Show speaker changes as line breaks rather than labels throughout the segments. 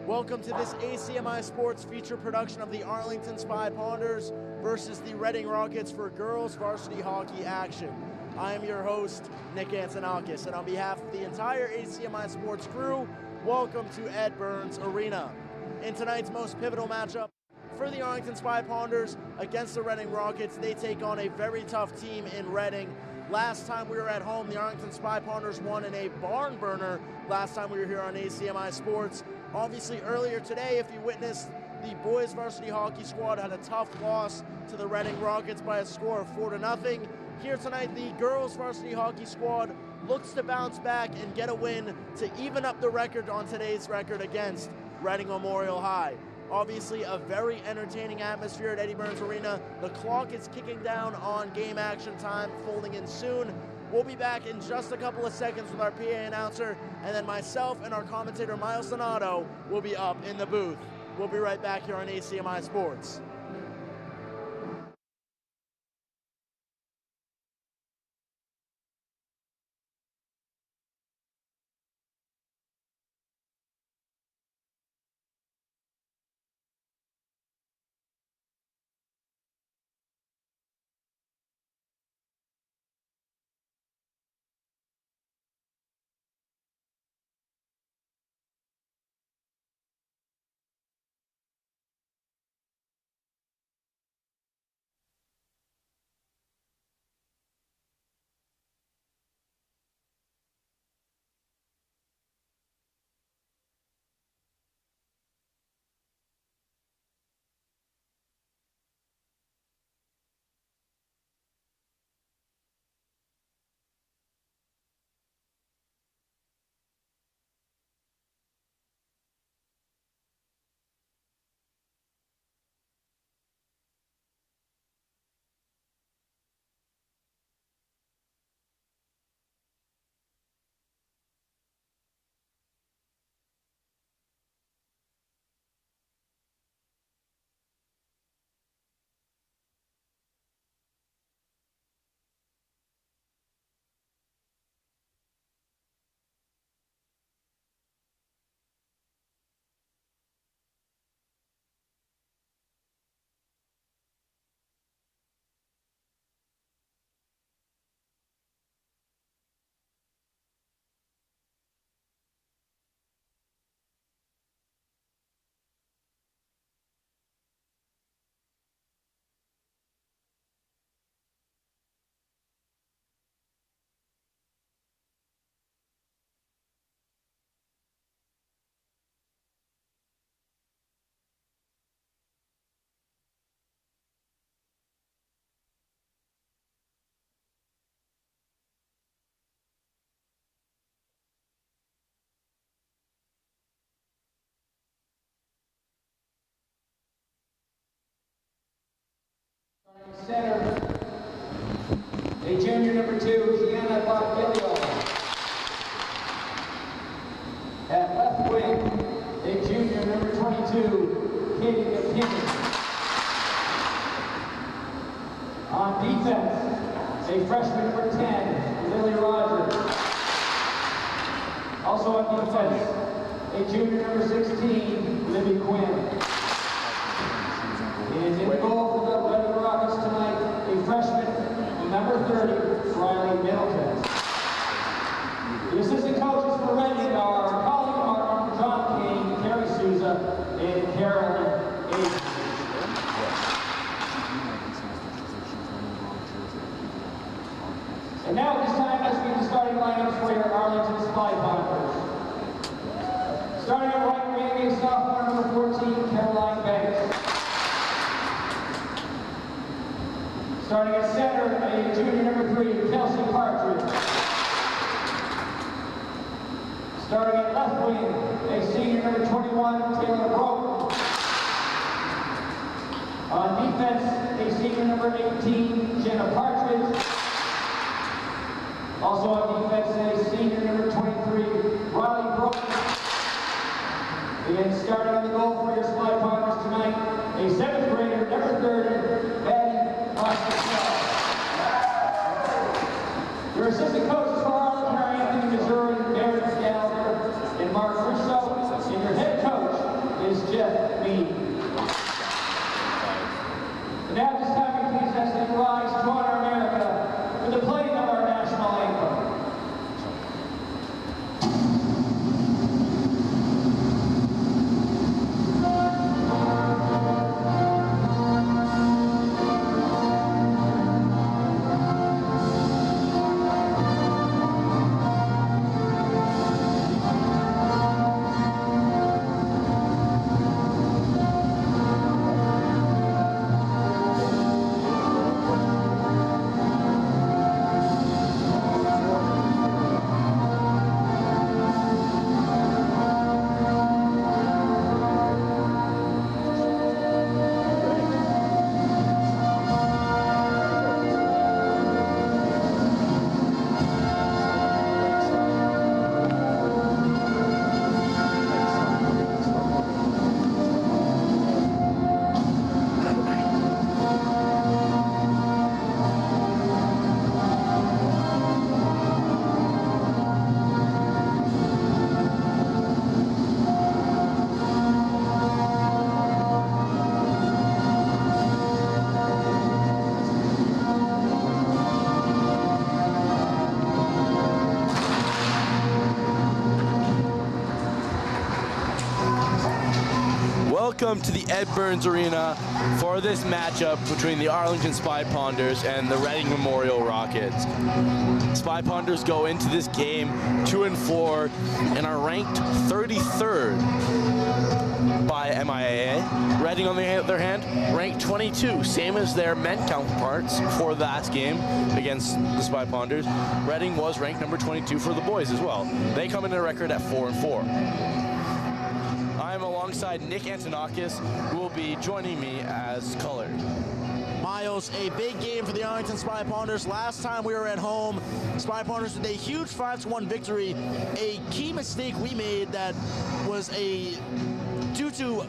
Welcome to this ACMi Sports feature production of the Arlington Spy Ponders versus the Reading Rockets for girls varsity hockey action. I am your host, Nick Antonakis, and on behalf of the entire ACMi Sports crew, welcome to Ed Burns Arena. In tonight's most pivotal matchup for the Arlington Spy Ponders against the Reading Rockets, they take on a very tough team in Reading. Last time we were at home, the Arlington Spy Ponders won in a barn burner last time we were here on ACMi Sports. Obviously, earlier today, if you witnessed, the boys varsity hockey squad had a tough loss to the Reading Rockets by a score of 4-0. Here tonight, the girls varsity hockey squad looks to bounce back and get a win to even up the record on today's record against Reading Memorial High. Obviously, a very entertaining atmosphere at Eddie Burns Arena. The clock is kicking down on game action time, folding in soon. We'll be back in just a couple of seconds with our PA announcer, and then myself and our commentator, Miles Donato, will be up in the booth. We'll be right back here on ACMi Sports.
Center, a junior number 2, Kiana Bottilio. At left wing, a junior number 22, Katie McKinney. On defense, a freshman number 10, Lily Rogers. Also on defense, a junior number 16, Libby Quinn. And in goal for the Reading Rockets tonight, a freshman, number 30, Riley Middleton. The assistant coaches for Reading are Colin Martin, John King, Carrie Souza, and Carolyn Aiden. And now at this time, let's get the starting lineups for your Arlington Spy Ponders. Starting at right wing is sophomore number 14, Caroline Banks. Starting at center, a junior number 3, Kelsey Partridge. Starting at left wing, a senior number 21, Taylor Broke. On defense, a senior number 18, Jenna Partridge. Also on defense, a senior number 23, Riley Broke. And starting on the goal for your Spy Partners tonight, a 7th grader, number 30, Maddie Moscow. Your assistant coaches for Arlington are Anthony Missouri, Barrett Gallagher, and Mark Russo. And your head coach is Jeff Mead. And now at this time, we please ask that you rise to honor America with the playing of our national anthem.
Welcome to the Ed Burns Arena for this matchup between the Arlington Spy Ponders and the Reading Memorial Rockets. Spy Ponders go into this game 2-4 and are ranked 33rd by MIAA. Reading, on the other hand, ranked 22, same as their men counterparts for the last game against the Spy Ponders. Reading was ranked number 22 for the boys as well. They come in a record at 4-4. I'm alongside Nick Antonakis, who will be joining me as colored.
Miles, a big game for the Arlington Spy Ponders. Last time we were at home, Spy Ponders with a huge 5-1 victory. A key mistake we made that was due to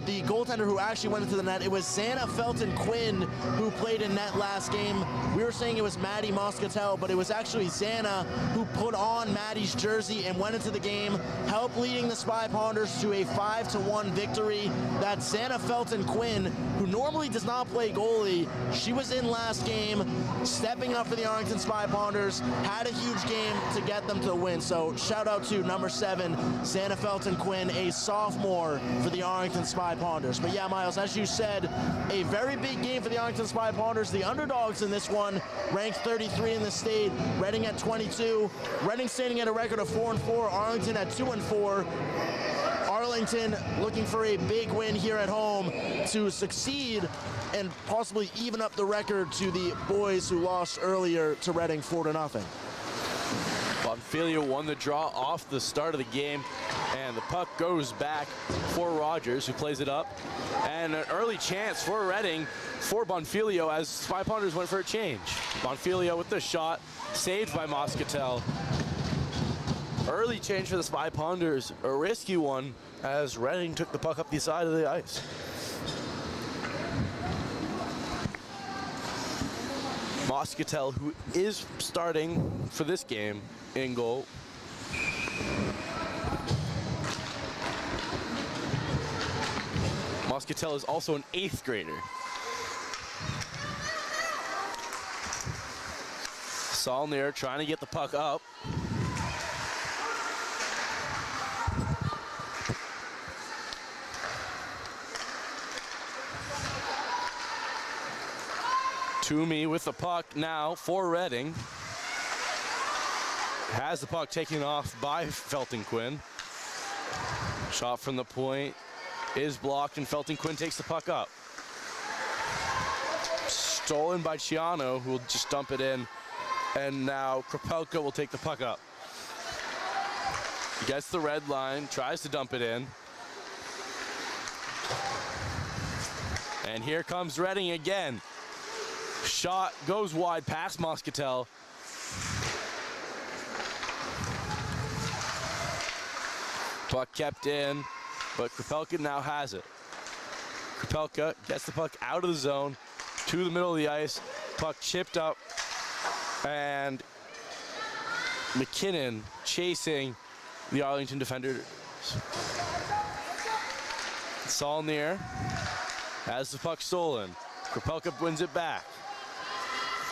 the goaltender who actually went into the net. It was Xana Felton Quinn who played in net last game. We were saying it was Maddie Moscatel, but it was actually Xana who put on Maddie's jersey and went into the game, helped leading the Spy Ponders to a 5-1 victory. That Xana Felton Quinn, who normally does not play goalie, she was in last game, stepping up for the Arlington Spy Ponders, had a huge game to get them to the win. So shout out to number 7, Xana Felton Quinn, a sophomore for the Arlington Spy Ponders. But yeah, Miles, as you said, a very big game for the Arlington Spy Ponders. The underdogs in this one, ranked 33 in the state, Reading at 22. Reading standing at a record of 4-4, Arlington at 2-4. Arlington looking for a big win here at home to succeed and possibly even up the record to the boys who lost earlier to Reading 4-0.
Bonfiglio won the draw off the start of the game, and the puck goes back for Rogers, who plays it up. And an early chance for Reading for Bonfiglio as Spy Ponders went for a change. Bonfiglio with the shot, saved by Moscatel. Early change for the Spy Ponders, a risky one as Reading took the puck up the side of the ice. Moscatel, who is starting for this game, in goal. Moscatel is also an 8th grader. Saulnier trying to get the puck up. Toomey with the puck now for Reading. Has the puck taken off by Felton Quinn. Shot from the point is blocked, and Felton Quinn takes the puck up. stolen by Ciano, who will just dump it in. And now Kropelka will take the puck up. Gets the red line, tries to dump it in. And here comes Reading again. Shot goes wide past Moscatel. Puck kept in, but Kropelka now has it. Kropelka gets the puck out of the zone to the middle of the ice. Puck chipped up, and McKinnon chasing the Arlington defenders. Saulnier has the puck stolen. Kropelka wins it back.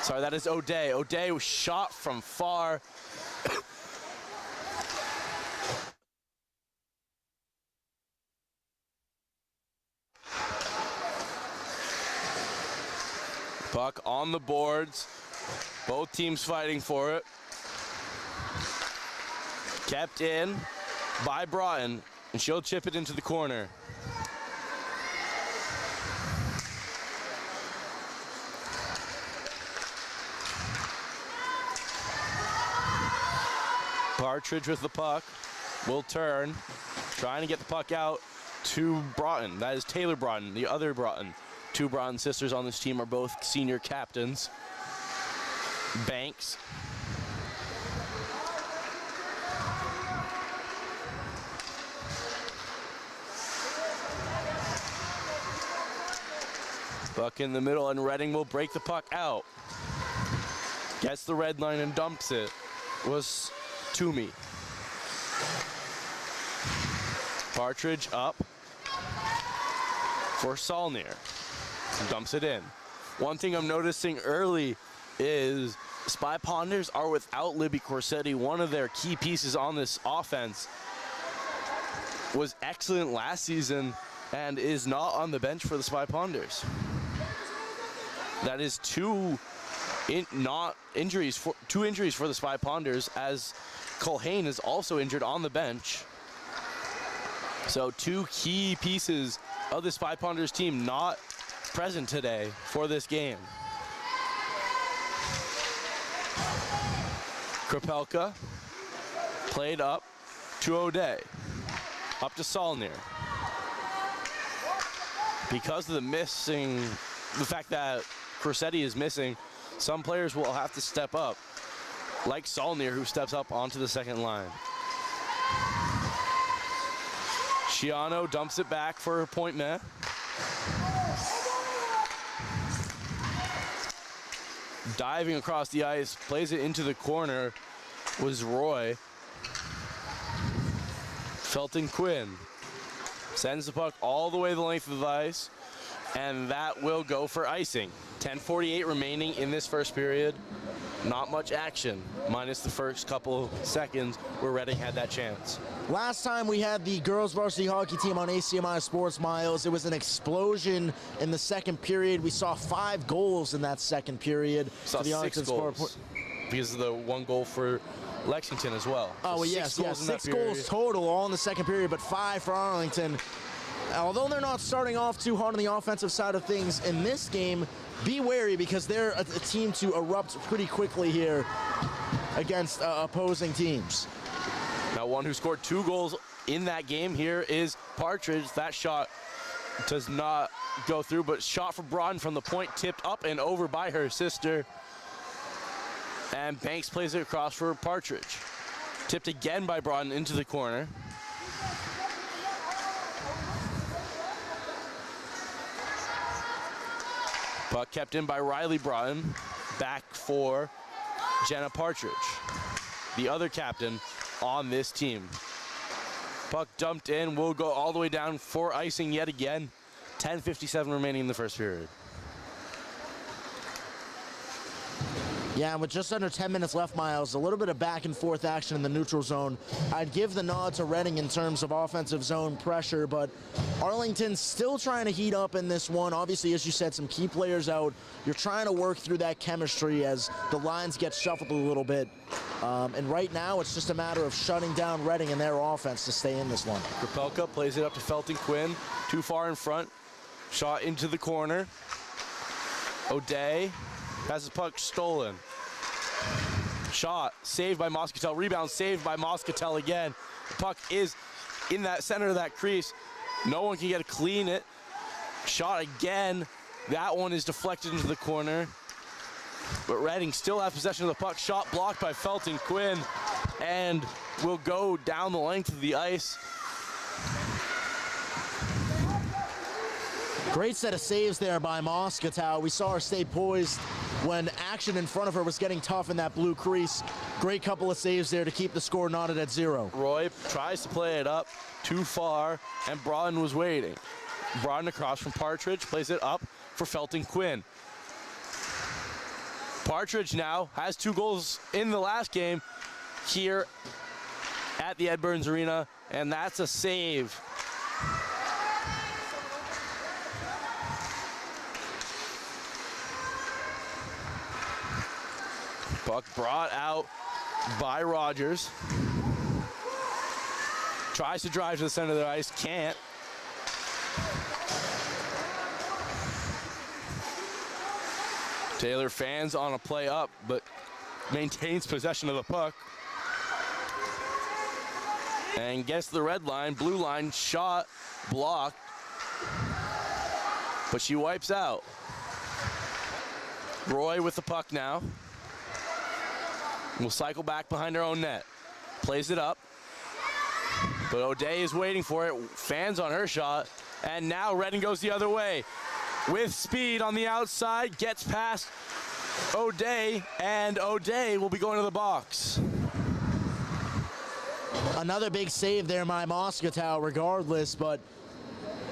Sorry, that is O'Day. O'Day was shot from far. Puck on the boards. Both teams fighting for it. Kept in by Broughton, and she'll chip it into the corner. Partridge with the puck, will turn, trying to get the puck out to Broughton. That is Taylor Broughton, the other Broughton. Two Broughton sisters on this team are both senior captains. Banks. Puck in the middle, and Reading will break the puck out. Gets the red line and dumps it. Was Toomey. Partridge up for Saulnier. Dumps it in. One thing I'm noticing early is Spy Ponders are without Libby Corsetti. One of their key pieces on this offense was excellent last season and is not on the bench for the Spy Ponders. That is two injuries for the Spy Ponders, as Culhane is also injured on the bench. So two key pieces of the Spy Ponders team not present today for this game. Kropelka played up to O'Day, up to Saulnier. Because of the fact that Corsetti is missing, some players will have to step up, like Saulnier, who steps up onto the second line. Ciano dumps it back for point man. Diving across the ice, plays it into the corner, was Roy. Felton Quinn sends the puck all the way the length of the ice, and that will go for icing. 10:48 remaining in this first period. Not much action, minus the first couple seconds where Reading had that chance.
Last time we had the girls varsity hockey team on ACMi Sports Miles, it was an explosion in the second period. We saw 5 goals in that second period.
Saw 6 goals because of the 1 goal for Lexington as well.
Oh, well, yes, 6 goals total all in the second period, but 5 for Arlington. Although they're not starting off too hard on the offensive side of things in this game, be wary because they're a team to erupt pretty quickly here against opposing teams.
Now, one who scored 2 goals in that game here is Partridge. That shot does not go through, but shot for Broughton from the point, tipped up and over by her sister. And Banks plays it across for Partridge. Tipped again by Broughton into the corner. Puck kept in by Riley Broughton. Back for Jenna Partridge, the other captain on this team. Puck dumped in, will go all the way down for icing yet again. 10:57 remaining in the first period.
Yeah, with just under 10 minutes left, Miles, a little bit of back and forth action in the neutral zone. I'd give the nod to Reading in terms of offensive zone pressure, but Arlington's still trying to heat up in this one. Obviously, as you said, some key players out. You're trying to work through that chemistry as the lines get shuffled a little bit. And right now, it's just a matter of shutting down Reading and their offense to stay in this one.
Kropelka plays it up to Felton Quinn, too far in front. Shot into the corner. O'Day has his puck stolen. Shot saved by Moscatel. Rebound saved by Moscatel again. The puck is in that center of that crease. No one can get to clean it. Shot again. That one is deflected into the corner. But Reading still has possession of the puck. Shot blocked by Felton Quinn and will go down the length of the ice.
Great set of saves there by Moscatel. We saw her stay poised when action in front of her was getting tough in that blue crease. Great couple of saves there to keep the score knotted at 0.
Roy tries to play it up too far, and Broughton was waiting. Broughton across from Partridge, plays it up for Felton Quinn. Partridge now has 2 goals in the last game here at the Ed Burns Arena, and that's a save. Puck brought out by Rogers. Tries to drive to the center of the ice, can't. Taylor fans on a play up, but maintains possession of the puck. And gets the red line, blue line, shot, blocked. But she wipes out. Roy with the puck now. Will cycle back behind her own net. Plays it up. But O'Day is waiting for it. Fans on her shot. And now Reading goes the other way. With speed on the outside. Gets past O'Day. And O'Day will be going to the box.
Another big save there by Moscatel regardless, but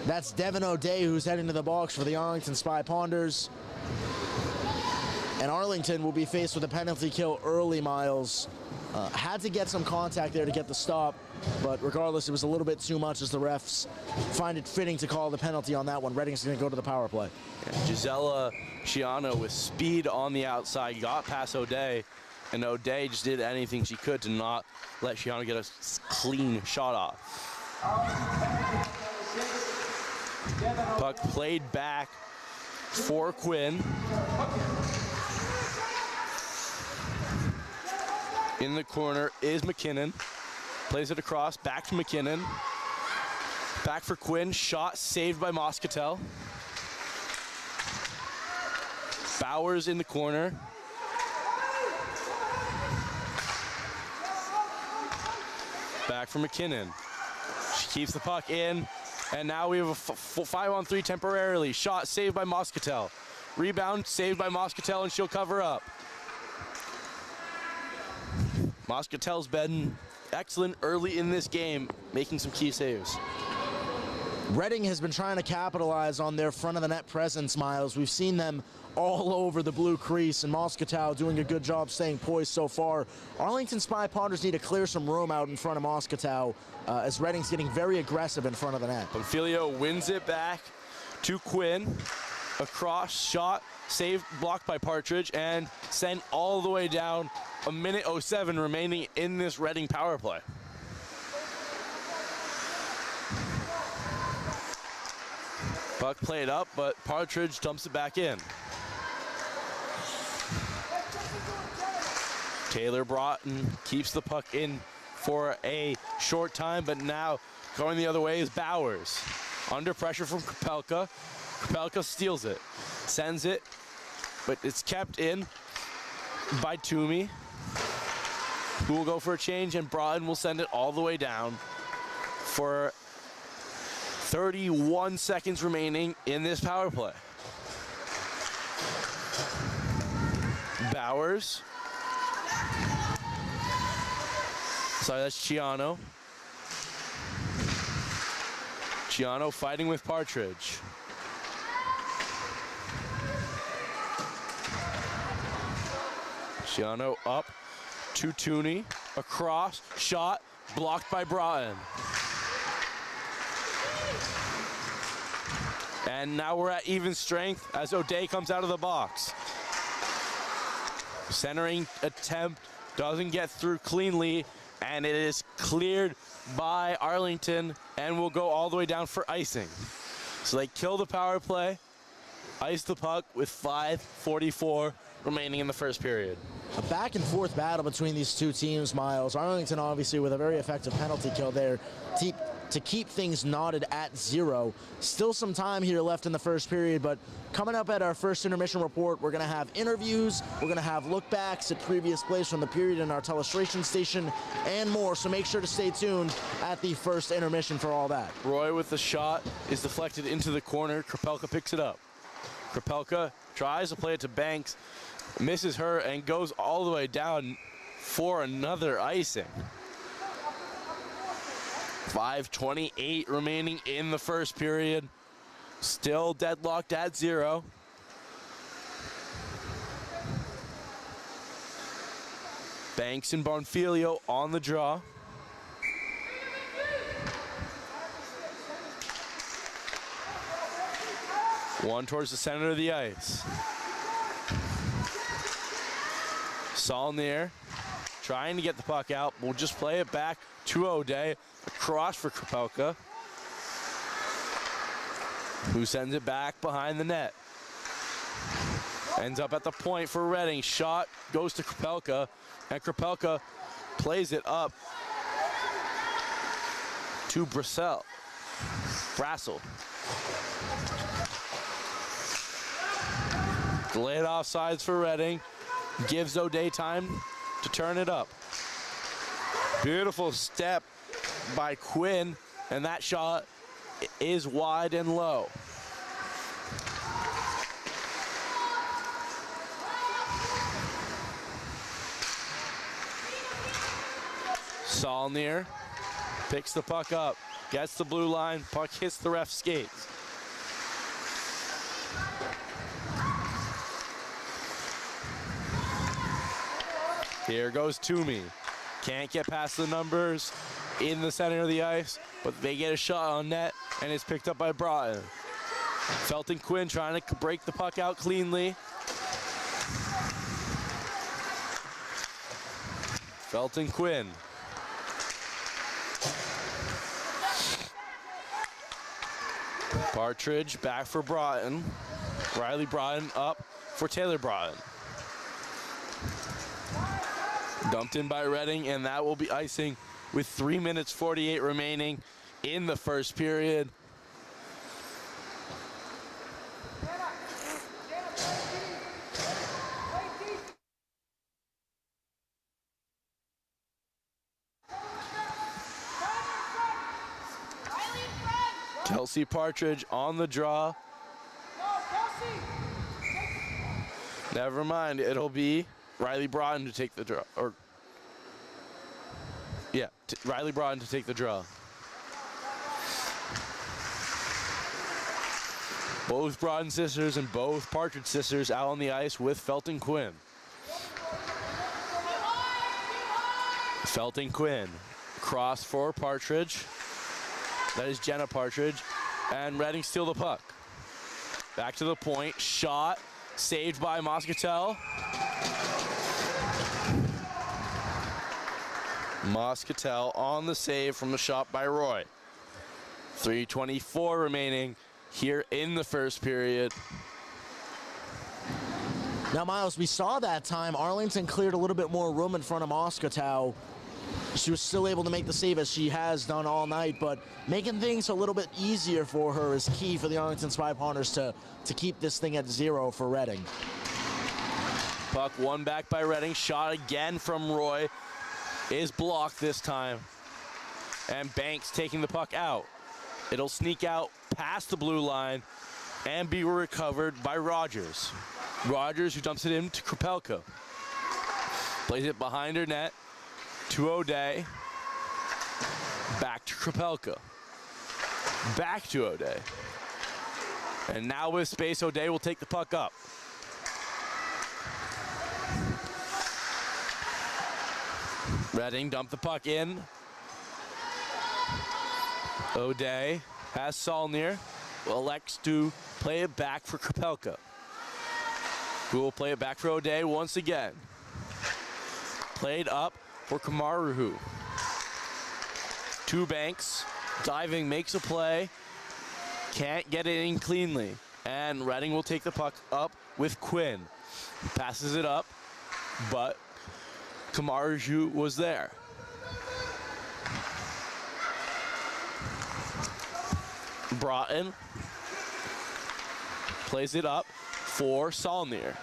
that's Devin O'Day who's heading to the box for the Arlington Spy Ponders. And Arlington will be faced with a penalty kill early, Miles. Had to get some contact there to get the stop, but regardless, it was a little bit too much as the refs find it fitting to call the penalty on that one. Reading's going to go to the power play.
Yeah, Gisela Ciano with speed on the outside, got past O'Day, and O'Day just did anything she could to not let Ciano get a clean shot off. Puck played back for Quinn. In the corner is McKinnon. Plays it across, back to McKinnon. Back for Quinn, shot saved by Moscatel. Bowers in the corner. Back for McKinnon. She keeps the puck in, and now we have a 5-on-3 temporarily. Shot saved by Moscatel. Rebound saved by Moscatel, and she'll cover up. Moscatel's been excellent early in this game, making some key saves.
Reading has been trying to capitalize on their front of the net presence, Miles. We've seen them all over the blue crease, and Moscatel doing a good job staying poised so far. Arlington Spy Ponders need to clear some room out in front of Moscatel as Reading's getting very aggressive in front of the net.
Bonfilio wins it back to Quinn. Across, shot, saved, blocked by Partridge, and sent all the way down. 1:07 remaining in this Reading power play. Puck played up, but Partridge dumps it back in. Taylor Broughton keeps the puck in for a short time, but now going the other way is Bowers. Under pressure from Krapelka. Krapelka steals it, sends it, but it's kept in by Toomey, who will go for a change, and Broughton will send it all the way down for 31 seconds remaining in this power play. Bowers. Sorry, that's Ciano. Ciano fighting with Partridge. Ciano up to Tooney, across, shot, blocked by Broughton. And now we're at even strength as O'Day comes out of the box. Centering attempt doesn't get through cleanly, and it is cleared by Arlington and will go all the way down for icing. So they kill the power play, ice the puck with 5:44 remaining in the first period.
A back and forth battle between these two teams, Miles. Arlington obviously with a very effective penalty kill there to keep things knotted at 0. Still some time here left in the first period, but coming up at our first intermission report, we're going to have interviews, we're going to have look-backs at previous plays from the period in our telestration station, and more, so make sure to stay tuned at the first intermission for all that.
Roy with the shot is deflected into the corner. Krapelka picks it up. Krapelka tries to play it to Banks, misses her, and goes all the way down for another icing. 5:28 remaining in the first period. Still deadlocked at 0. Banks and Bonfilio on the draw. One towards the center of the ice. Saulnier trying to get the puck out. We'll just play it back to O'Day. Across for Krapelka, who sends it back behind the net. Ends up at the point for Reading. Shot goes to Krapelka, and Krapelka plays it up to Brassel. Delayed offsides for Reading. Gives O'Day time to turn it up. Beautiful step by Quinn, and that shot is wide and low. Saulnier picks the puck up, gets the blue line, puck hits the ref's skates. Here goes Toomey. Can't get past the numbers in the center of the ice, but they get a shot on net, and it's picked up by Broughton. Felton Quinn trying to break the puck out cleanly. Felton Quinn. Partridge back for Broughton. Riley Broughton up for Taylor Broughton. Dumped in by Reading, and that will be icing with 3:48 remaining in the first period. Kelsey Partridge on the draw. Never mind, it'll be Riley Broughton to take the draw, Riley Broughton to take the draw. Both Broughton sisters and both Partridge sisters out on the ice with Felton Quinn. Felton Quinn, cross for Partridge. That is Jenna Partridge, and Reading steal the puck. Back to the point, shot, saved by Moscatel. Moscatel on the save from the shot by Roy. 3:24 remaining here in the first period.
Now, Miles, we saw that time Arlington cleared a little bit more room in front of Moscatel. She was still able to make the save as she has done all night, but making things a little bit easier for her is key for the Arlington Spy Ponders to keep this thing at 0 for Reading.
Puck won back by Reading. Shot again from Roy. Is blocked this time. And Banks taking the puck out. It'll sneak out past the blue line and be recovered by Rogers. Rogers, who dumps it into Krapelka. Plays it behind her net to O'Day. Back to Krapelka. Back to O'Day. And now with space, O'Day will take the puck up. Reading dump the puck in. O'Day has Saulnier, who elects to play it back for Krapelka, who will play it back for O'Day once again. Played up for Kamaruhu. Two Banks, diving, makes a play, can't get it in cleanly. And Reading will take the puck up with Quinn. Passes it up, but Kamarju was there. Broughton plays it up for Saulnier.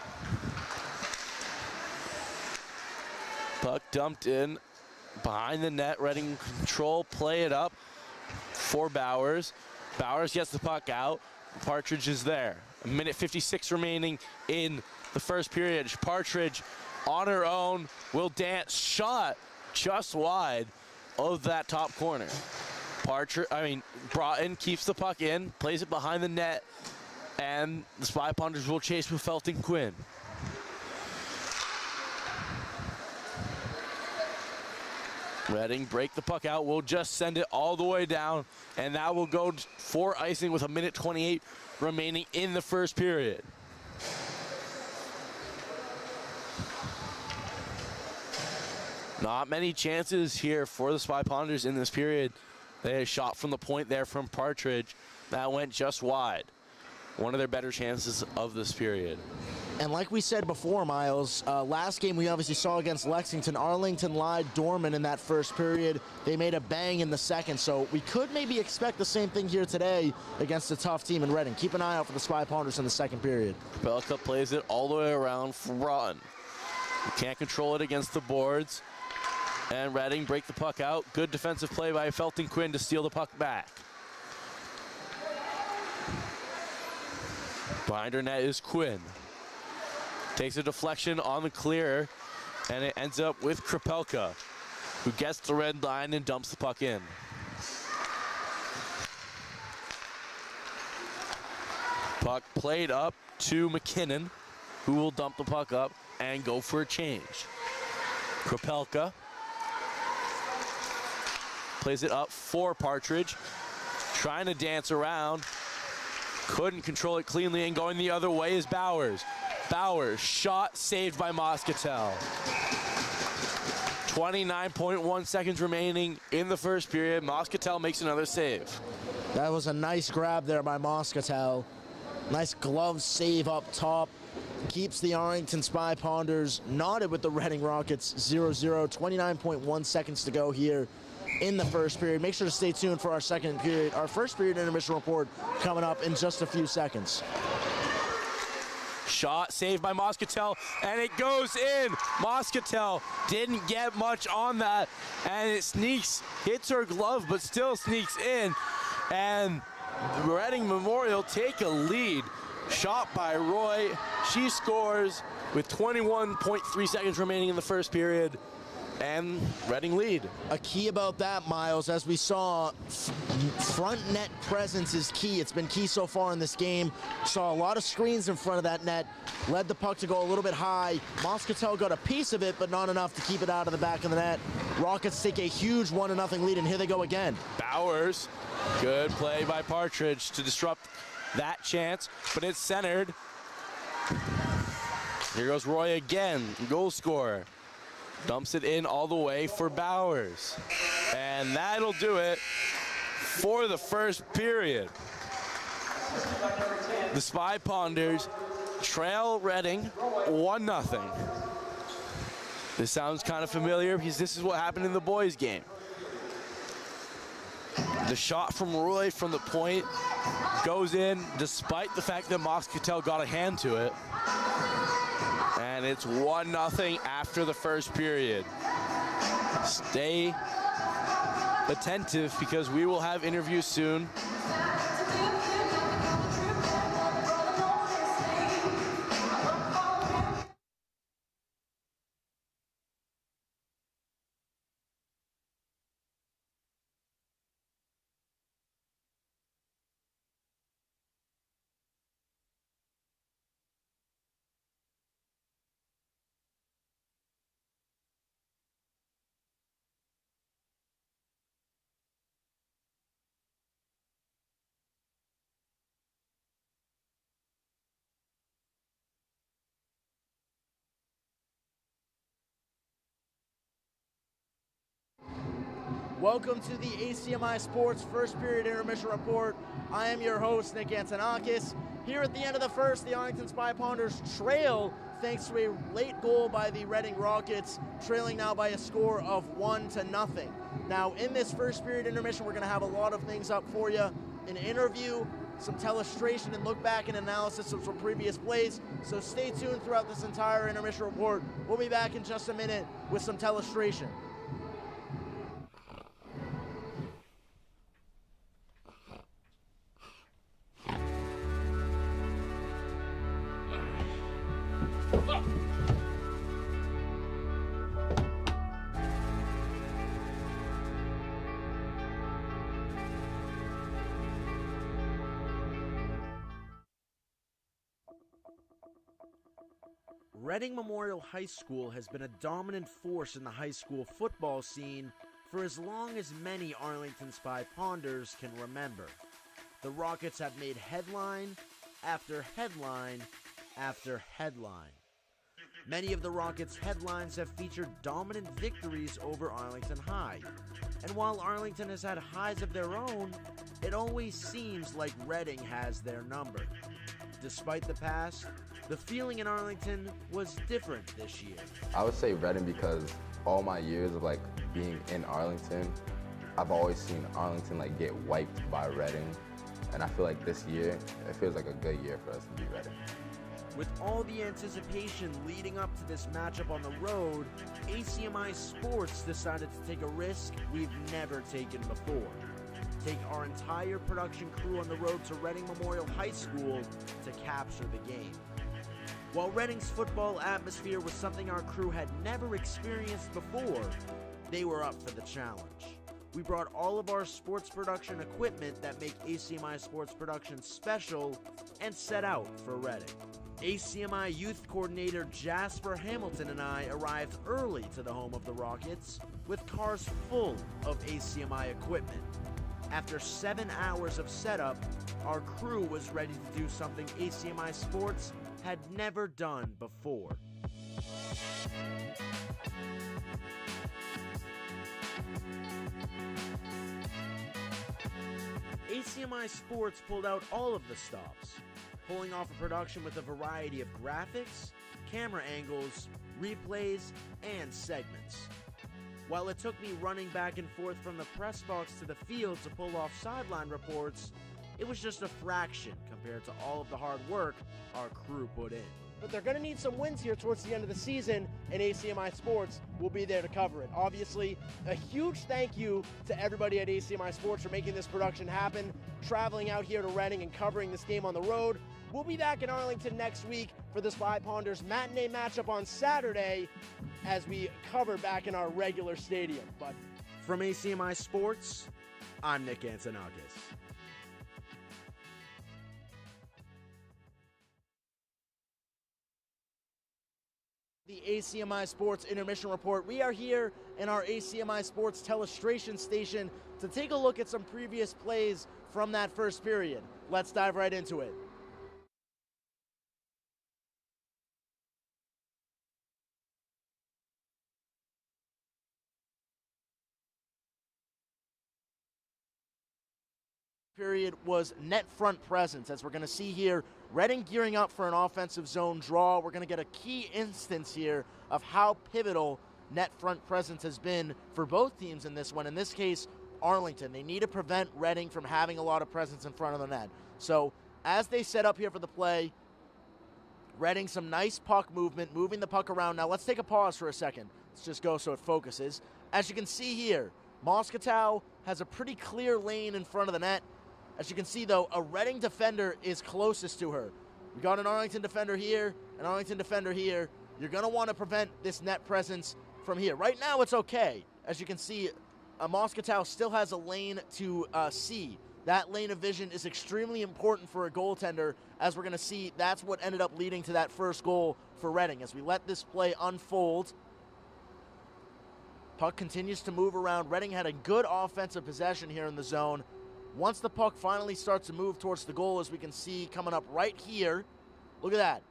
Puck dumped in behind the net. Reading control, play it up for Bowers. Bowers gets the puck out. Partridge is there. 1:56 remaining in the first period. Partridge on her own will dance. Shot just wide of that top corner. Broughton keeps the puck in, plays it behind the net, and the Spy Ponders will chase with Felton Quinn. Reading break the puck out, will just send it all the way down, and that will go for icing with 1:28 remaining in the first period. Not many chances here for the Spy Ponders in this period. They had a shot from the point there from Partridge that went just wide. One of their better chances of this period.
And like we said before, Miles, last game we obviously saw against Lexington, Arlington lied dormant in that first period. They made a bang in the second, so we could maybe expect the same thing here today against a tough team in Reading. Keep an eye out for the Spy Ponders in the second period.
Belka plays it all the way around for Broughton. Can't control it against the boards. And Reading break the puck out. Good defensive play by Felton Quinn to steal the puck back. Behind her net is Quinn. Takes a deflection on the clear, and it ends up with Krapelka, who gets the red line and dumps the puck in. Puck played up to McKinnon, who will dump the puck up and go for a change. Krapelka plays it up for Partridge, trying to dance around. Couldn't control it cleanly, and going the other way is Bowers. Bowers, shot saved by Moscatel. 29.1 seconds remaining in the first period. Moscatel makes another save.
That was a nice grab there by Moscatel. Nice glove save up top. Keeps the Arlington Spy Ponders knotted with the Reading Rockets 0-0. 29.1 seconds to go here in the first period. Make sure to stay tuned for our second period, our first period intermission report coming up in just a few seconds.
Shot saved by Moscatel, and it goes in. Moscatel didn't get much on that, and it sneaks, hits her glove, but still sneaks in. And Reading Memorial take a lead. Shot by Roy. She scores with 21.3 seconds remaining in the first period. And Reading lead.
A key about that, Miles, as we saw, front net presence is key. It's been key so far in this game. Saw a lot of screens in front of that net. Led the puck to go a little bit high. Moscatel got a piece of it, but not enough to keep it out of the back of the net. Rockets take a huge 1-0 lead, and here they go again.
Bowers, good play by Partridge to disrupt that chance, but it's centered. Here goes Roy again, goal scorer. Dumps it in all the way for Bowers. And that'll do it for the first period. The Spy Ponders trail Reading 1-0. This sounds kind of familiar because this is what happened in the boys' game. The shot from Roy from the point goes in despite the fact that Moscatel got a hand to it. And it's 1-0 after the first period. Stay attentive because we will have interviews soon.
Welcome to the ACMi Sports First Period Intermission Report. I am your host, Nick Antonakis. Here at the end of the first, the Arlington Spy Ponders trail thanks to a late goal by the Reading Rockets, trailing now by a score of 1-0. Now, in this first period intermission, we're going to have a lot of things up for you. An interview, some telestration, and look back and analysis of some previous plays. So stay tuned throughout this entire intermission report. We'll be back in just a minute with some telestration. Reading Memorial High School has been a dominant force in the high school football scene for as long as many Arlington Spy Ponders can remember. The Rockets have made headline after headline after headline. Many of the Rockets' headlines have featured dominant victories over Arlington High. And while Arlington has had highs of their own, it always seems like Reading has their number. Despite the past, the feeling in Arlington was different this year.
I would say Reading because all my years of being in Arlington, I've always seen Arlington get wiped by Reading. And I feel like this year, it feels like a good year for us to beat Reading.
With all the anticipation leading up to this matchup on the road, ACMi Sports decided to take a risk we've never taken before. Take our entire production crew on the road to Reading Memorial High School to capture the game. While Reading's football atmosphere was something our crew had never experienced before, they were up for the challenge. We brought all of our sports production equipment that make ACMi Sports Production special and set out for Reading. ACMi Youth Coordinator Jasper Hamilton and I arrived early to the home of the Rockets with cars full of ACMi equipment. After 7 hours of setup, our crew was ready to do something ACMi Sports had never done before. ACMi Sports pulled out all of the stops, pulling off a production with a variety of graphics, camera angles, replays, and segments. While it took me running back and forth from the press box to the field to pull off sideline reports, it was just a fraction compared to all of the hard work our crew put in. But they're going to need some wins here towards the end of the season, and ACMi Sports will be there to cover it. Obviously, a huge thank you to everybody at ACMi Sports for making this production happen, traveling out here to Reading and covering this game on the road. We'll be back in Arlington next week for the Spy Ponders matinee matchup on Saturday as we cover back in our regular stadium. But from ACMi Sports, I'm Nick Antonakis. The ACMi Sports Intermission Report. We are here in our ACMi Sports telestration station to take a look at some previous plays from that first period. Let's dive right into it. Period was net front presence, as we're going to see here. Reading gearing up for an offensive zone draw. We're going to get a key instance here of how pivotal net front presence has been for both teams in this one. In this case, Arlington. They need to prevent Reading from having a lot of presence in front of the net. So as they set up here for the play, Reading some nice puck movement, moving the puck around. Now let's take a pause for a second. Let's just go so it focuses. As you can see here, Moscow has a pretty clear lane in front of the net. As you can see, though, a Reading defender is closest to her. We got an Arlington defender here, an Arlington defender here. You're going to want to prevent this net presence from here. Right now, it's okay. As you can see, Moscow still has a lane to see. That lane of vision is extremely important for a goaltender. As we're going to see, that's what ended up leading to that first goal for Reading. As we let this play unfold, puck continues to move around. Reading had a good offensive possession here in the zone. Once the puck finally starts to move towards the goal, as we can see coming up right here, look at that.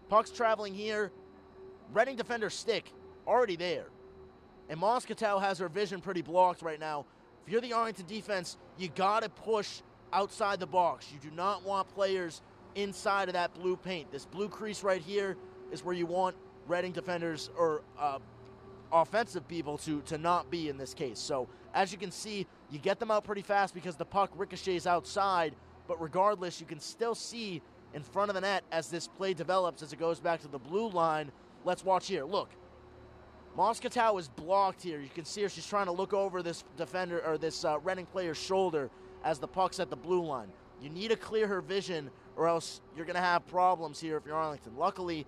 Puck's traveling here. Reading defender stick already there. And Moscatel has her vision pretty blocked right now. If you're the Arlington defense, you got to push outside the box. You do not want players inside of that blue paint. This blue crease right here is where you want Reading defenders or offensive people to not be in this case. So as you can see, you get them out pretty fast because the puck ricochets outside, but regardless, you can still see in front of the net as this play develops, as it goes back to the blue line. Let's watch here. Look, Moscatel is blocked here. You can see her. She's trying to look over this defender or this Reading player's shoulder as the puck's at the blue line. You need to clear her vision or else you're going to have problems here if you're Arlington. Luckily,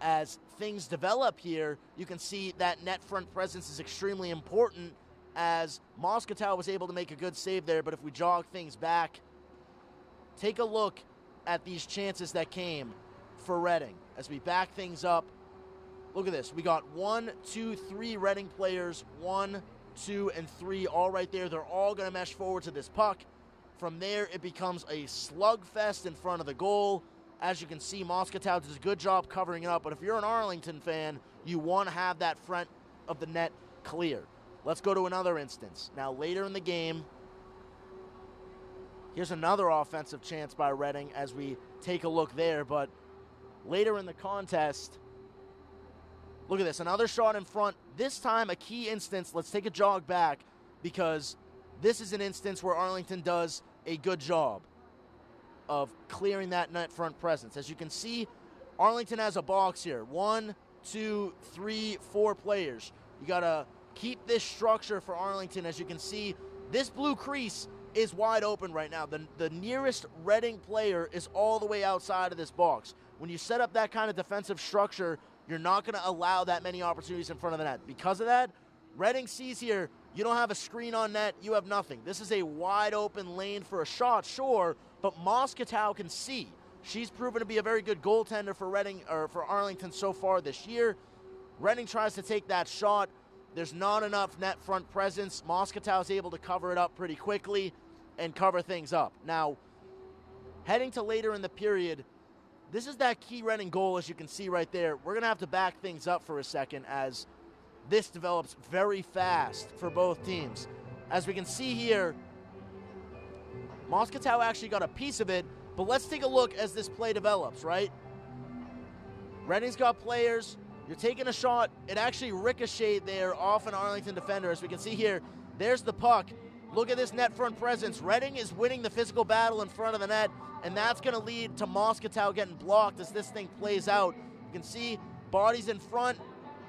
as things develop here, you can see that net front presence is extremely important as Moscatel was able to make a good save there. But if we jog things back, take a look at these chances that came for Reading. As we back things up, look at this. We got 1, 2, 3 Reading players, 1, 2, and 3 all right there. They're all going to mesh forward to this puck. From there, it becomes a slugfest in front of the goal. As you can see, Moscatel does a good job covering it up, but if you're an Arlington fan, you want to have that front of the net clear. Let's go to another instance. Now, later in the game, here's another offensive chance by Reading as we take a look there, but later in the contest, look at this, another shot in front. This time, a key instance. Let's take a jog back because this is an instance where Arlington does a good job of clearing that net front presence. As you can see, Arlington has a box here. 1, 2, 3, 4 players. You got to keep this structure for Arlington. As you can see, this blue crease is wide open right now. The nearest Reading player is all the way outside of this box. When you set up that kind of defensive structure, you're not going to allow that many opportunities in front of the net. Because of that, Reading sees here, you don't have a screen on net, you have nothing. This is a wide open lane for a shot, sure, but Moscatel can see. She's proven to be a very good goaltender for Reading or for Arlington so far this year. Reading tries to take that shot. There's not enough net front presence. Moscatel is able to cover it up pretty quickly and cover things up. Now, heading to later in the period, this is that key Reading goal, as you can see right there. We're going to have to back things up for a second as this develops very fast for both teams. As we can see here, Moscatel actually got a piece of it, but let's take a look as this play develops, right? Reading's got players. You're taking a shot. It actually ricocheted there off an Arlington defender. As we can see here, there's the puck. Look at this net front presence. Reading is winning the physical battle in front of the net, and that's going to lead to Moscatel getting blocked as this thing plays out. You can see bodies in front.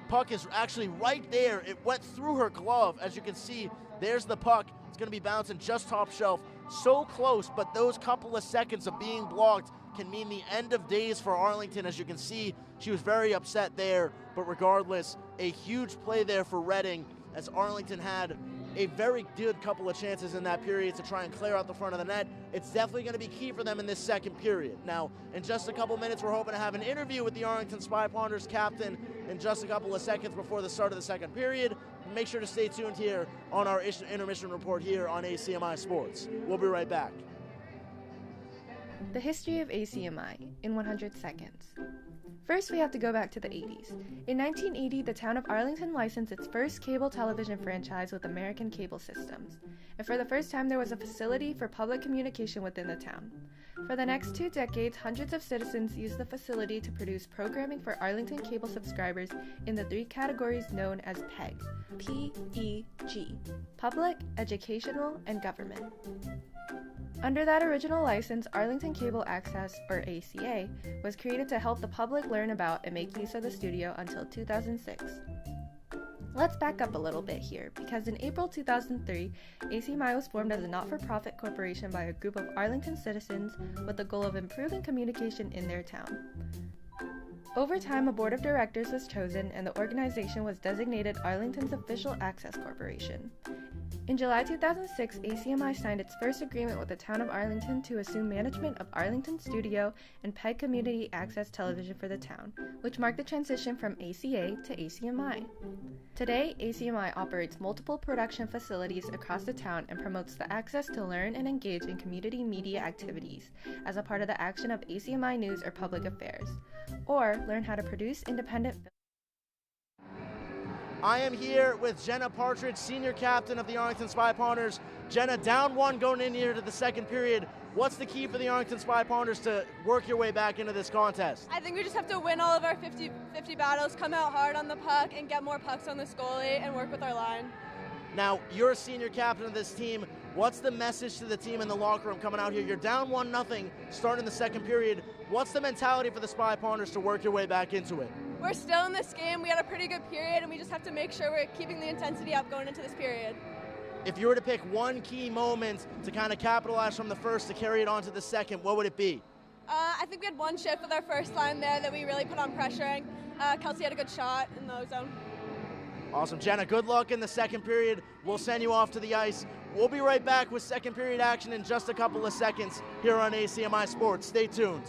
Puck is actually right there. It went through her glove. As you can see, there's the puck. It's going to be bouncing just top shelf. So close, but those couple of seconds of being blocked can mean the end of days for Arlington. As you can see, she was very upset there, but regardless, a huge play there for Reading as Arlington had a very good couple of chances in that period to try and clear out the front of the net. It's definitely going to be key for them in this second period. Now, in just a couple minutes, we're hoping to have an interview with the Arlington Spy Ponders captain in just a couple of seconds before the start of the second period. Make sure to stay tuned here on our intermission report here on ACMi Sports. We'll be right back.
The history of ACMi in 100 seconds. First, we have to go back to the 80s. In 1980, the town of Arlington licensed its first cable television franchise with American Cable Systems, and for the first time there was a facility for public communication within the town. For the next 2 decades, hundreds of citizens used the facility to produce programming for Arlington cable subscribers in the 3 categories known as PEG, P-E-G, Public, Educational, and Government. Under that original license, Arlington Cable Access, or ACA, was created to help the public learn about and make use of the studio until 2006. Let's back up a little bit here, because in April 2003, ACMi was formed as a not-for-profit corporation by a group of Arlington citizens with the goal of improving communication in their town. Over time, a board of directors was chosen and the organization was designated Arlington's official access corporation. In July 2006, ACMi signed its first agreement with the town of Arlington to assume management of Arlington Studio and PEG Community Access Television for the town, which marked the transition from ACA to ACMi. Today, ACMi operates multiple production facilities across the town and promotes the access to learn and engage in community media activities as a part of the action of ACMi News or Public Affairs, or learn how to produce independent films.
I am here with Jenna Partridge, senior captain of the Arlington Spy Ponders. Jenna, down 1 going in here to the second period. What's the key for the Arlington Spy Ponders to work your way back into this contest?
I think we just have to win all of our 50-50 battles, come out hard on the puck, and get more pucks on this goalie, and work with our line.
Now, you're a senior captain of this team. What's the message to the team in the locker room coming out here? You're down 1-0, starting the second period. What's the mentality for the Spy Ponders to work your way back into it?
We're still in this game. We had a pretty good period, and we just have to make sure we're keeping the intensity up going into this period.
If you were to pick one key moment to kind of capitalize from the first to carry it on to the second, what would it be?
I think we had one shift with our first line there that we really put on pressuring. Kelsey had a good shot in the zone.
Awesome. Jenna, good luck in the second period. We'll send you off to the ice. We'll be right back with second period action in just a couple of seconds here on ACMi Sports. Stay tuned.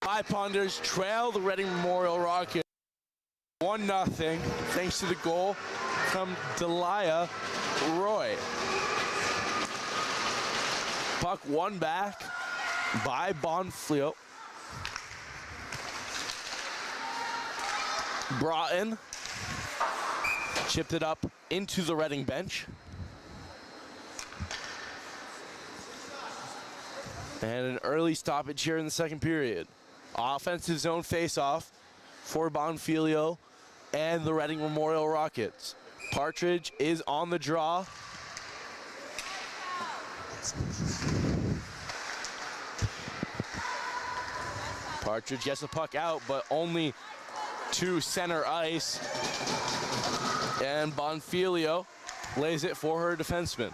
Spy Ponders trail the Reading Memorial Rockets 1-0 thanks to the goal from Delia Roy. Puck won back by Bonfilio. Broughton chipped it up into the Reading bench. And an early stoppage here in the second period. Offensive zone face-off for Bonfilio and the Reading Memorial Rockets. Partridge is on the draw. Partridge gets the puck out, but only to center ice. And Bonfilio lays it for her defenseman.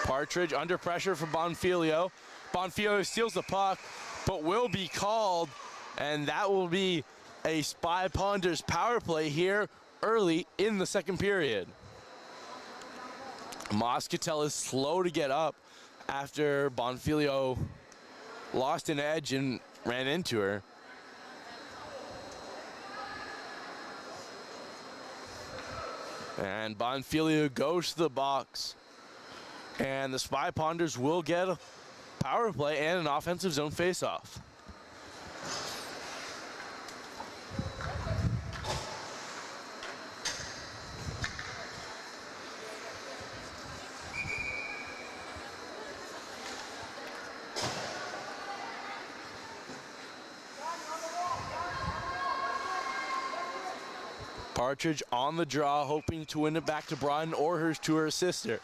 Partridge under pressure from Bonfilio. Bonfilio steals the puck, but will be called, and that will be a Spy Ponders power play here early in the second period. Moscatel is slow to get up after Bonfilio lost an edge and ran into her. And Bonfilio goes to the box. And the Spy Ponders will get a power play and an offensive zone faceoff. Partridge on the draw, hoping to win it back to Brian or to her sister.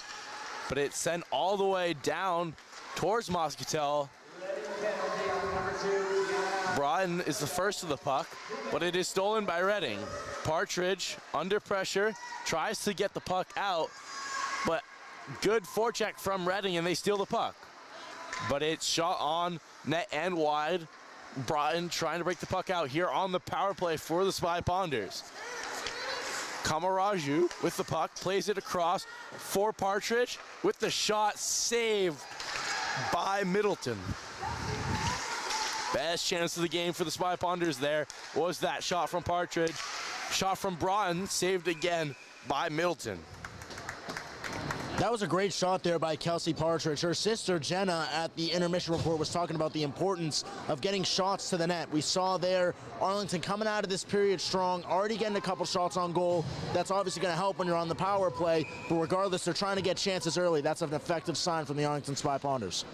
But it's sent all the way down towards Moscatel. Broughton is the first to the puck, but it is stolen by Reading. Partridge, under pressure, tries to get the puck out, but good forecheck from Reading, and they steal the puck. But it's shot on net and wide. Broughton trying to break the puck out here on the power play for the Spy Ponders. Kamaraju with the puck, plays it across for Partridge with the shot saved by Middleton. Best chance of the game for the Spy Ponders there was that shot from Partridge. Shot from Broughton, saved again by Middleton.
That was a great shot there by Kelsey Partridge. Her sister, Jenna, at the intermission report was talking about the importance of getting shots to the net. We saw there Arlington coming out of this period strong, already getting a couple shots on goal. That's obviously going to help when you're on the power play, but regardless, they're trying to get chances early. That's an effective sign from the Arlington Spy Ponders.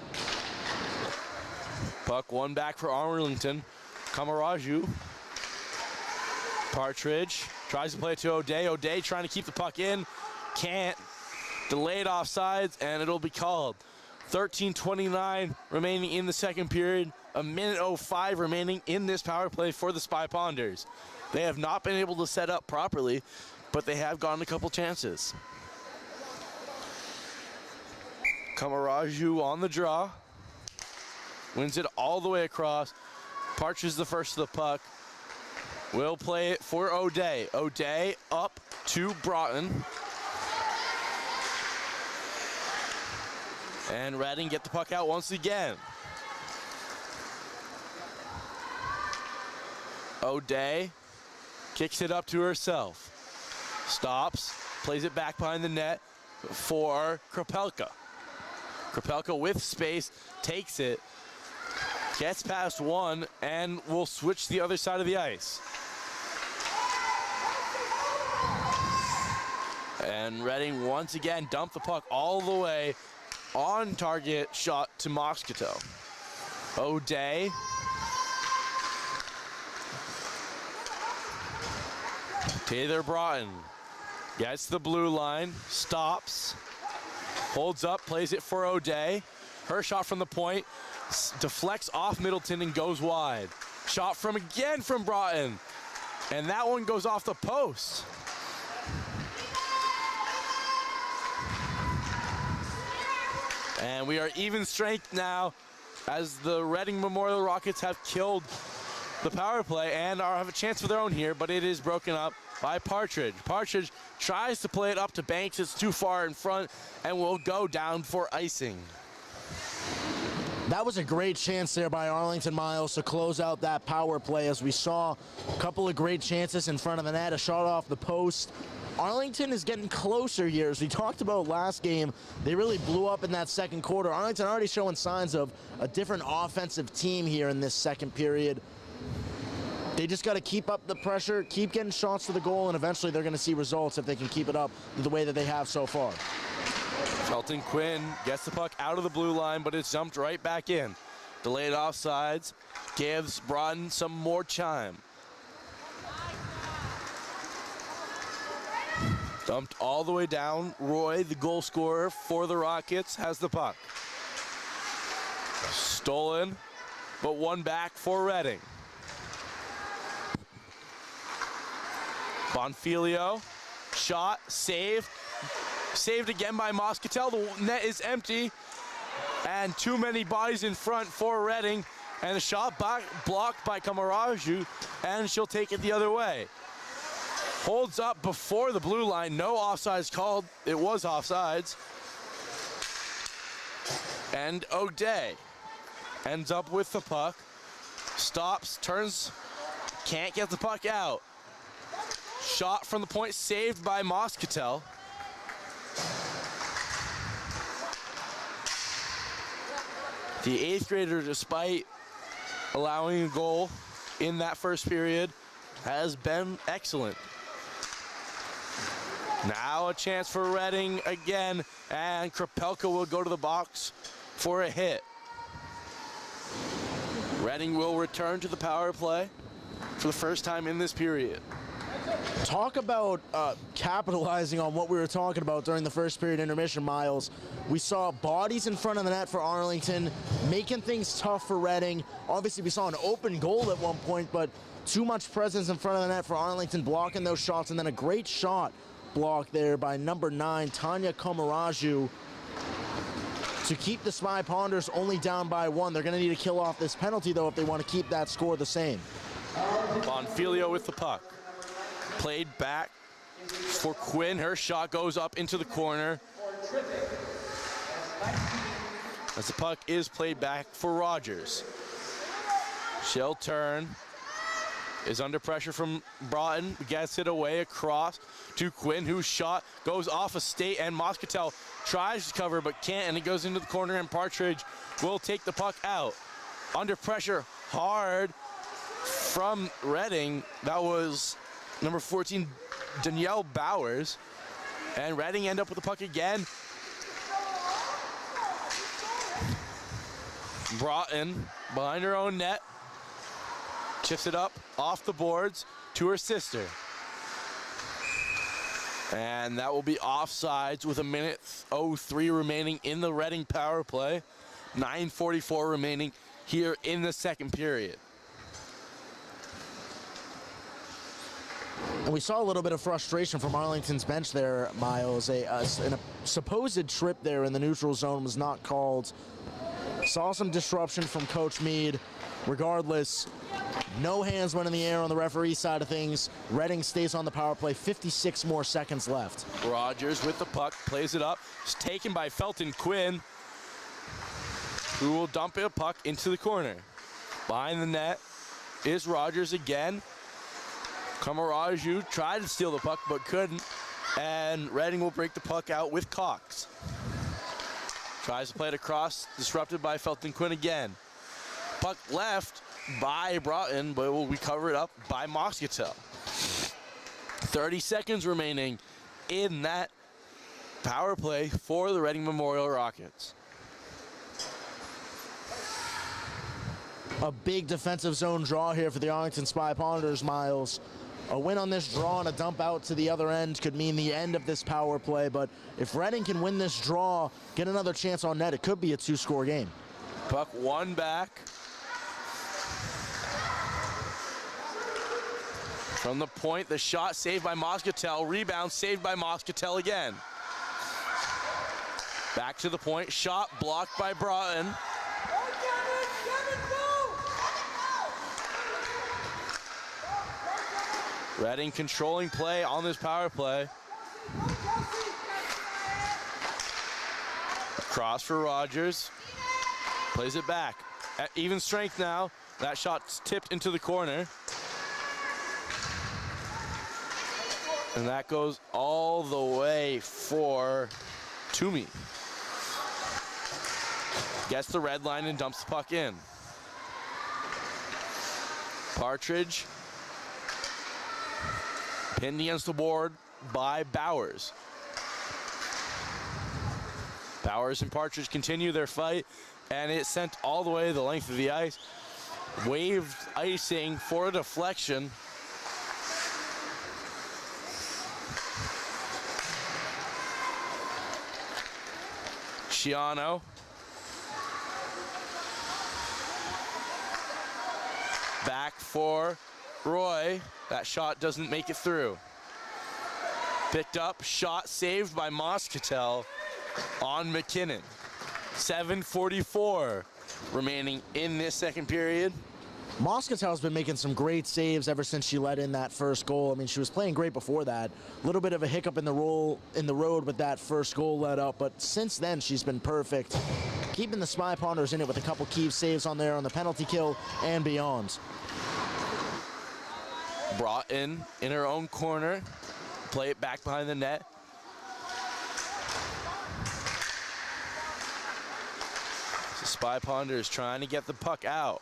Puck one back for Arlington. Kamaraju. Partridge tries to play it to O'Day. O'Day trying to keep the puck in. Can't. Delayed offsides, and it'll be called. 13:29 remaining in the second period. A minute 05 remaining in this power play for the Spy Ponders. They have not been able to set up properly, but they have gotten a couple chances. Kamaraju on the draw. Wins it all the way across. Partridge is the first to the puck. will play it for O'Day. O'Day up to Broughton. And Reading get the puck out once again. O'Day kicks it up to herself. Stops, plays it back behind the net for Kropelka. Kropelka with space, takes it, gets past one, and will switch to the other side of the ice. And Reading once again dumped the puck all the way on target, shot to Moscato. O'Day. Taylor Broughton gets the blue line, stops, holds up, plays it for O'Day. Her shot from the point, deflects off Middleton and goes wide. Shot from Broughton, and that one goes off the post. And we are even strength now as the Reading Memorial Rockets have killed the power play and have a chance for their own here, but it is broken up by Partridge. Partridge tries to play it up to Banks. It's too far in front and will go down for icing.
That was a great chance there by Arlington Miles to close out that power play, as we saw a couple of great chances in front of the net, a shot off the post. Arlington is getting closer here. As we talked about last game, they really blew up in that second quarter. Arlington already showing signs of a different offensive team here in this second period. They just got to keep up the pressure, keep getting shots to the goal, and eventually they're going to see results if they can keep it up the way that they have so far.
Shelton Quinn gets the puck out of the blue line, but it's jumped right back in. Delayed offsides gives Broughton some more time. Dumped all the way down. Roy, the goal scorer for the Rockets, has the puck. Stolen, but one back for Reading. Bonfilio, shot, saved again by Moscatel. The net is empty, and too many bodies in front for Reading, and the shot blocked by Kamaraju, and she'll take it the other way. Holds up before the blue line, no offsides called. It was offsides. And O'Day ends up with the puck, stops, turns, can't get the puck out. Shot from the point, saved by Moscatel. The eighth grader, despite allowing a goal in that first period, has been excellent. Now a chance for Reading again, and Kropelka will go to the box for a hit. Reading will return to the power play for the first time in this period.
Talk about capitalizing on what we were talking about during the first period intermission, Miles. We saw bodies in front of the net for Arlington, making things tough for Reading. Obviously, we saw an open goal at one point, but too much presence in front of the net for Arlington, blocking those shots, and then a great shot block there by number 9, Tanya Komaraju, to keep the Spy Ponders only down by 1. They're going to need to kill off this penalty, though, if they want to keep that score the same.
Bonfilio with the puck. Played back for Quinn. Her shot goes up into the corner. As the puck is played back for Rogers. She'll turn. Is under pressure from Broughton. Gets it away across to Quinn, whose shot goes off a state, and Moscatel tries to cover but can't, and it goes into the corner, and Partridge will take the puck out. Under pressure hard from Reading. That was number 14, Danielle Bowers. And Reading end up with the puck again. Broughton behind her own net. Chips it up off the boards to her sister. And that will be offsides with 1:03 remaining in the Reading power play. 9:44 remaining here in the second period.
And we saw a little bit of frustration from Arlington's bench there, Miles. A supposed trip there in the neutral zone was not called. Saw some disruption from Coach Mead. Regardless, No hands went in the air on the referee side of things. Reading stays on the power play, 56 more seconds left.
Rogers with the puck, plays it up. It's taken by Felton Quinn, who will dump a puck into the corner. Behind the net is Rogers again. Kamaraju tried to steal the puck but couldn't, and Reading will break the puck out with Cox. Tries to play it across, disrupted by Felton Quinn again. Puck left by Broughton, but will recover it up by Moscatel. 30 seconds remaining in that power play for the Reading Memorial Rockets.
A big defensive zone draw here for the Arlington Spy Ponders, Miles. A win on this draw and a dump out to the other end could mean the end of this power play, but if Reading can win this draw, get another chance on net, it could be a 2-score game.
Puck won back. From the point, the shot saved by Moscatel, rebound saved by Moscatel again. Back to the point, shot blocked by Broughton. Reading controlling play on this power play. Cross for Rogers. Plays it back. At even strength now. That shot's tipped into the corner. And that goes all the way for Toomey. Gets the red line and dumps the puck in. Partridge. Pinned against the board by Bowers. Bowers and Partridge continue their fight, and it's sent all the way the length of the ice. Waved icing for a deflection. Schiano. Back for Roy. That shot doesn't make it through. Picked up, shot saved by Moscatel on McKinnon. 7:44 remaining in this second period.
Moscatel's been making some great saves ever since she let in that first goal. I mean, she was playing great before that. A little bit of a hiccup in the road with that first goal let up, but since then she's been perfect. Keeping the Spy Ponders in it with a couple key saves on there on the penalty kill and beyond.
Brought in her own corner. Play it back behind the net. The Spy Ponders trying to get the puck out.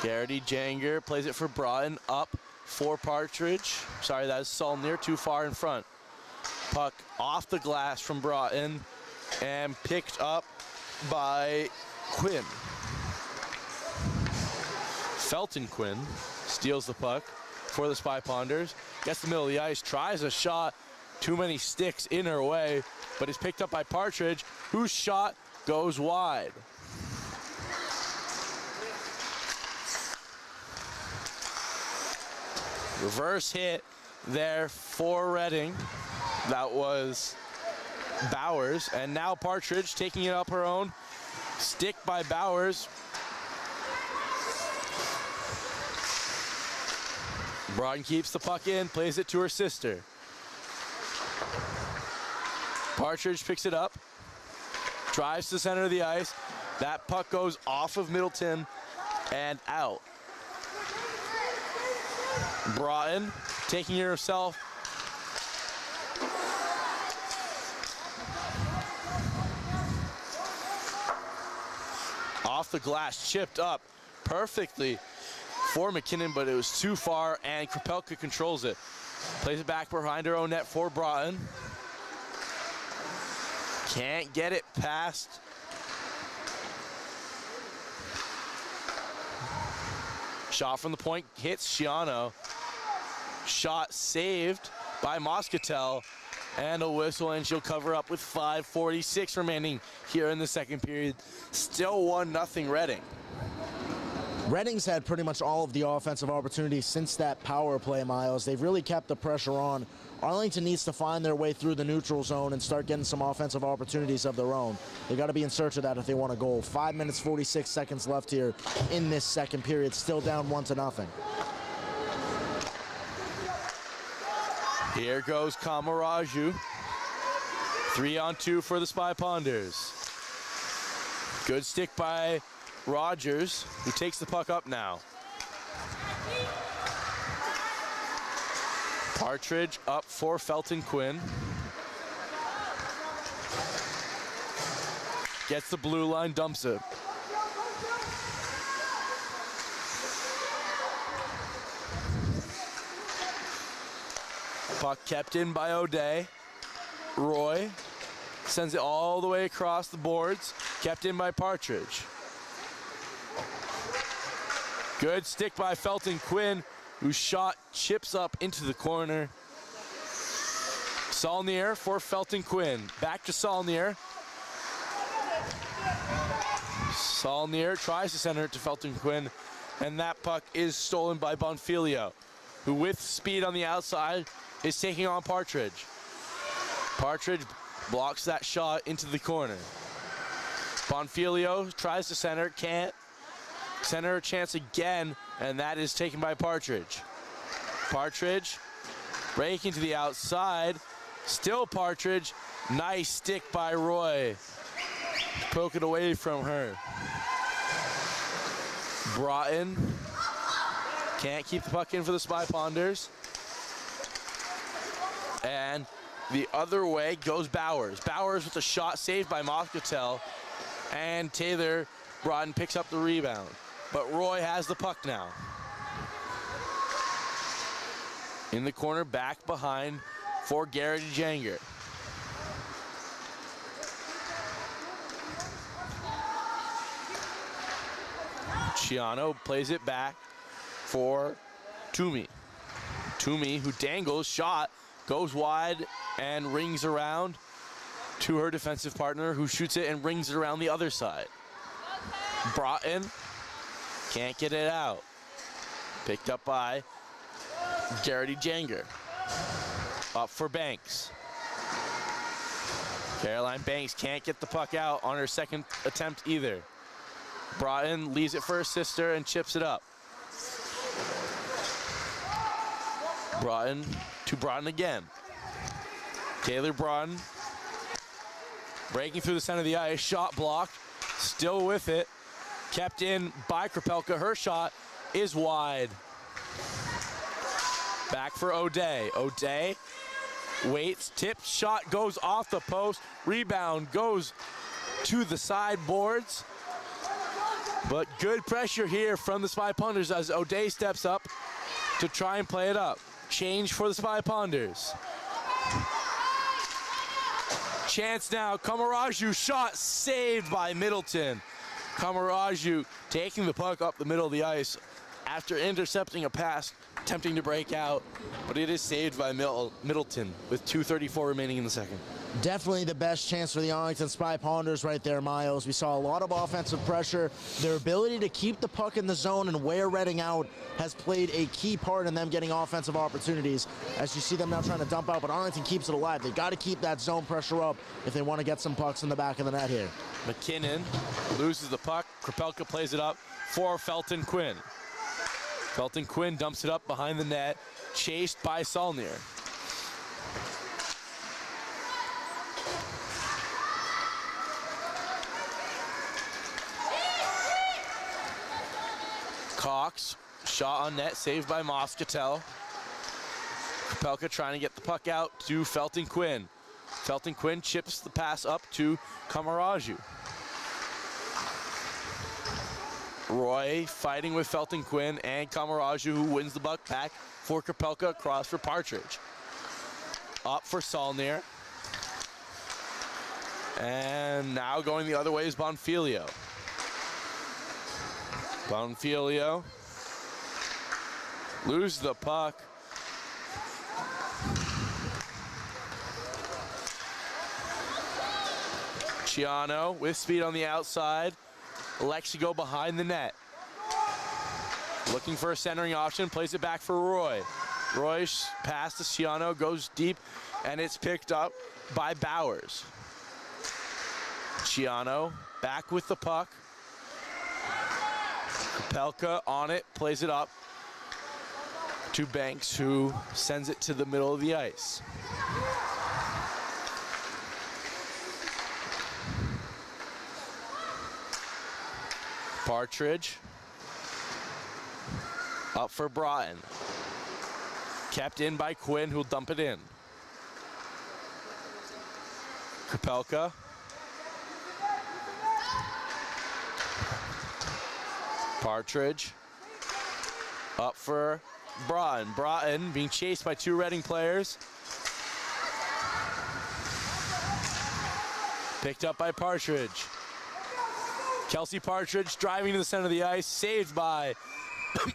Garrity Janger plays it for Broughton, up for Partridge. Sorry, that is Solnier, too far in front. Puck off the glass from Broughton and picked up by Quinn. Felton Quinn steals the puck for the Spy Ponders. Gets the middle of the ice, tries a shot. Too many sticks in her way, but is picked up by Partridge, whose shot goes wide. Reverse hit there for Reading. That was Bowers, and now Partridge taking it up her own. Stick by Bowers. Broughton keeps the puck in, plays it to her sister. Partridge picks it up, drives to the center of the ice. That puck goes off of Middleton and out. Broughton taking it herself. Off the glass, chipped up perfectly for McKinnon, but it was too far, and Krapelka controls it. Plays it back behind her own net for Broughton. Can't get it past. Shot from the point hits Schiano. Shot saved by Moscatel, and a whistle, and she'll cover up with 5:46 remaining here in the second period. Still 1-0 Reading.
Reading's had pretty much all of the offensive opportunities since that power play, Miles. They've really kept the pressure on Arlington needs to find their way through the neutral zone and start getting some offensive opportunities of their own. They got to be in search of that if they want a goal. 5 minutes, 46 seconds left here in this second period, still down 1-0.
Here goes Kamaraju. 3-on-2 for the Spy Ponders. Good stick by Rogers, who takes the puck up now. Partridge up for Felton Quinn. Gets the blue line, dumps it. Puck kept in by O'Day. Roy sends it all the way across the boards. Kept in by Partridge. Good stick by Felton Quinn, whose shot chips up into the corner. Saulnier for Felton Quinn. Back to Saulnier. Saulnier tries to center it to Felton Quinn, and that puck is stolen by Bonfilio, who with speed on the outside is taking on Partridge. Partridge blocks that shot into the corner. Bonfilio tries to center, can't. Center a chance again, and that is taken by Partridge. Partridge breaking to the outside. Still Partridge. Nice stick by Roy. Poke it away from her. Broughton can't keep the puck in for the Spy Ponders. And the other way goes Bowers. Bowers with a shot saved by Moscatel. And Taylor Broughton picks up the rebound. But Roy has the puck now. In the corner, back behind for Garrity Janger. Ciano plays it back for Toomey. Toomey, who dangles, shot, goes wide and rings around to her defensive partner, who shoots it and rings it around the other side. Broughton can't get it out. Picked up by Garrity Janger. Up for Banks. Caroline Banks can't get the puck out on her second attempt either. Broughton leaves it for her sister and chips it up. Broughton to Broughton again. Taylor Broughton breaking through the center of the ice. Shot blocked. Still with it. Kept in by Krapelka. Her shot is wide. Back for O'Day. O'Day waits. Tipped. Shot goes off the post. Rebound goes to the sideboards. But good pressure here from the Spy Ponders as O'Day steps up to try and play it up. Change for the Spy Ponders. Chance now. Kamaraju shot saved by Middleton. Kamaraju taking the puck up the middle of the ice after intercepting a pass, attempting to break out, but it is saved by Middleton with 2:34 remaining in the second.
Definitely the best chance for the Arlington Spy Ponders right there, Miles. We saw a lot of offensive pressure. Their ability to keep the puck in the zone and wear Reading out has played a key part in them getting offensive opportunities. As you see them now trying to dump out, but Arlington keeps it alive. They got to keep that zone pressure up if they want to get some pucks in the back of the net here.
McKinnon loses the puck. Krapelka plays it up for Felton Quinn. Felton Quinn dumps it up behind the net, chased by Saulnier. Cox, shot on net, saved by Moscatel. Krapelka trying to get the puck out to Felton Quinn. Felton Quinn chips the pass up to Kamaraju. Roy fighting with Felton Quinn and Kamaraju, who wins the puck back for Krapelka, across for Partridge. Up for Saulnier. And now going the other way is Bonfilio. Bonfilio loses the puck. Ciano with speed on the outside. Elects to go behind the net. Looking for a centering option, plays it back for Roy. Royce pass to Ciano, goes deep, and it's picked up by Bowers. Ciano back with the puck. Kapelka on it, plays it up to Banks, who sends it to the middle of the ice. Partridge up for Broughton. Kept in by Quinn, who'll dump it in. Kapelka. Partridge. Up for Broughton. Broughton being chased by two Reading players. Picked up by Partridge. Kelsey Partridge driving to the center of the ice, saved by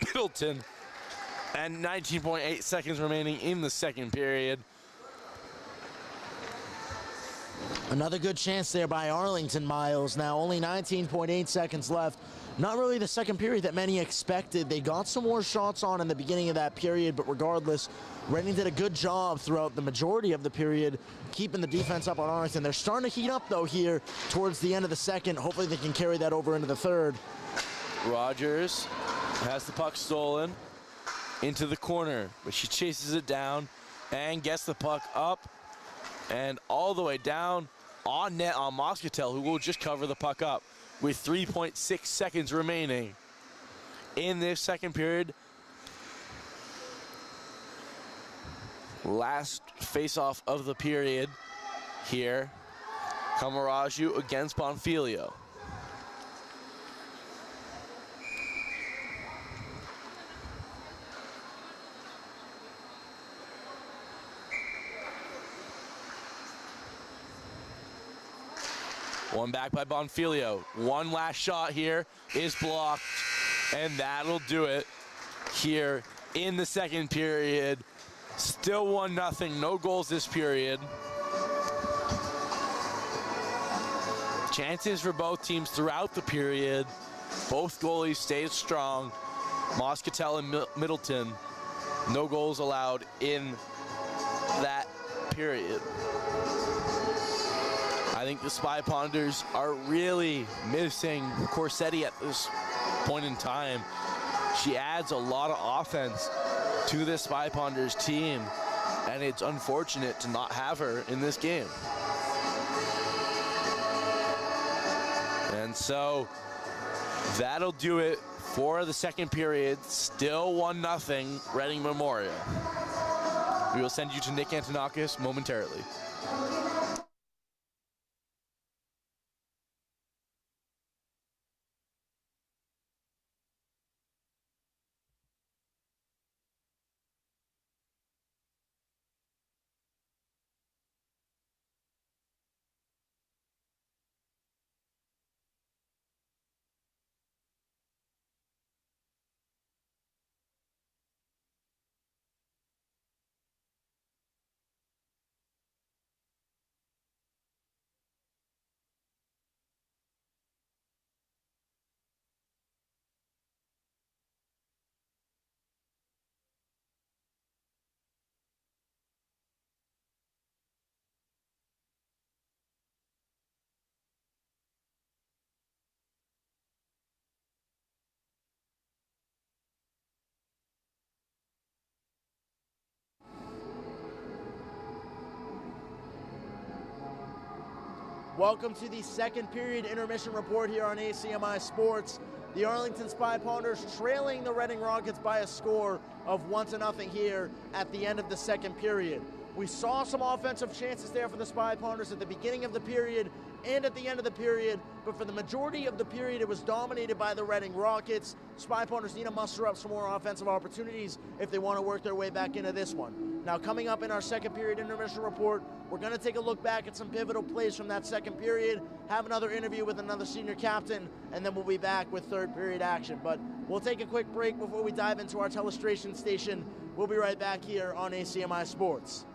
Middleton. And 19.8 seconds remaining in the second period.
Another good chance there by Arlington, Miles. Now only 19.8 seconds left. Not really the second period that many expected. They got some more shots on in the beginning of that period, but regardless, Reading did a good job throughout the majority of the period, keeping the defense up on Arlington. They're starting to heat up, though, here towards the end of the second. Hopefully they can carry that over into the third.
Rogers has the puck stolen into the corner, but she chases it down and gets the puck up and all the way down on net on Moscatel, who will just cover the puck up with 3.6 seconds remaining in this second period. Last face-off of the period here. Kamaraju against Bonfilio. One back by Bonfilio. One last shot here is blocked, and that'll do it here in the second period. Still 1-0, no goals this period. Chances for both teams throughout the period. Both goalies stayed strong. Moscatel and Middleton, no goals allowed in that period. I think the Spy Ponders are really missing Corsetti at this point in time. She adds a lot of offense to this Spy Ponders team, and it's unfortunate to not have her in this game. And so that'll do it for the second period. Still 1-0 Reading Memorial. We will send you to Nick Antonakis momentarily.
Welcome to the second period intermission report here on ACMi Sports. The Arlington Spy Ponders trailing the Reading Rockets by a score of 1-0 here at the end of the second period. We saw some offensive chances there for the Spy Ponders at the beginning of the period and at the end of the period, but for the majority of the period it was dominated by the Reading Rockets. Spy Ponders need to muster up some more offensive opportunities if they want to work their way back into this one. Now, coming up in our second period intermission report, we're going to take a look back at some pivotal plays from that second period, have another interview with another senior captain, and then we'll be back with third period action. But we'll take a quick break before we dive into our telestration station. We'll be right back here on ACMi Sports.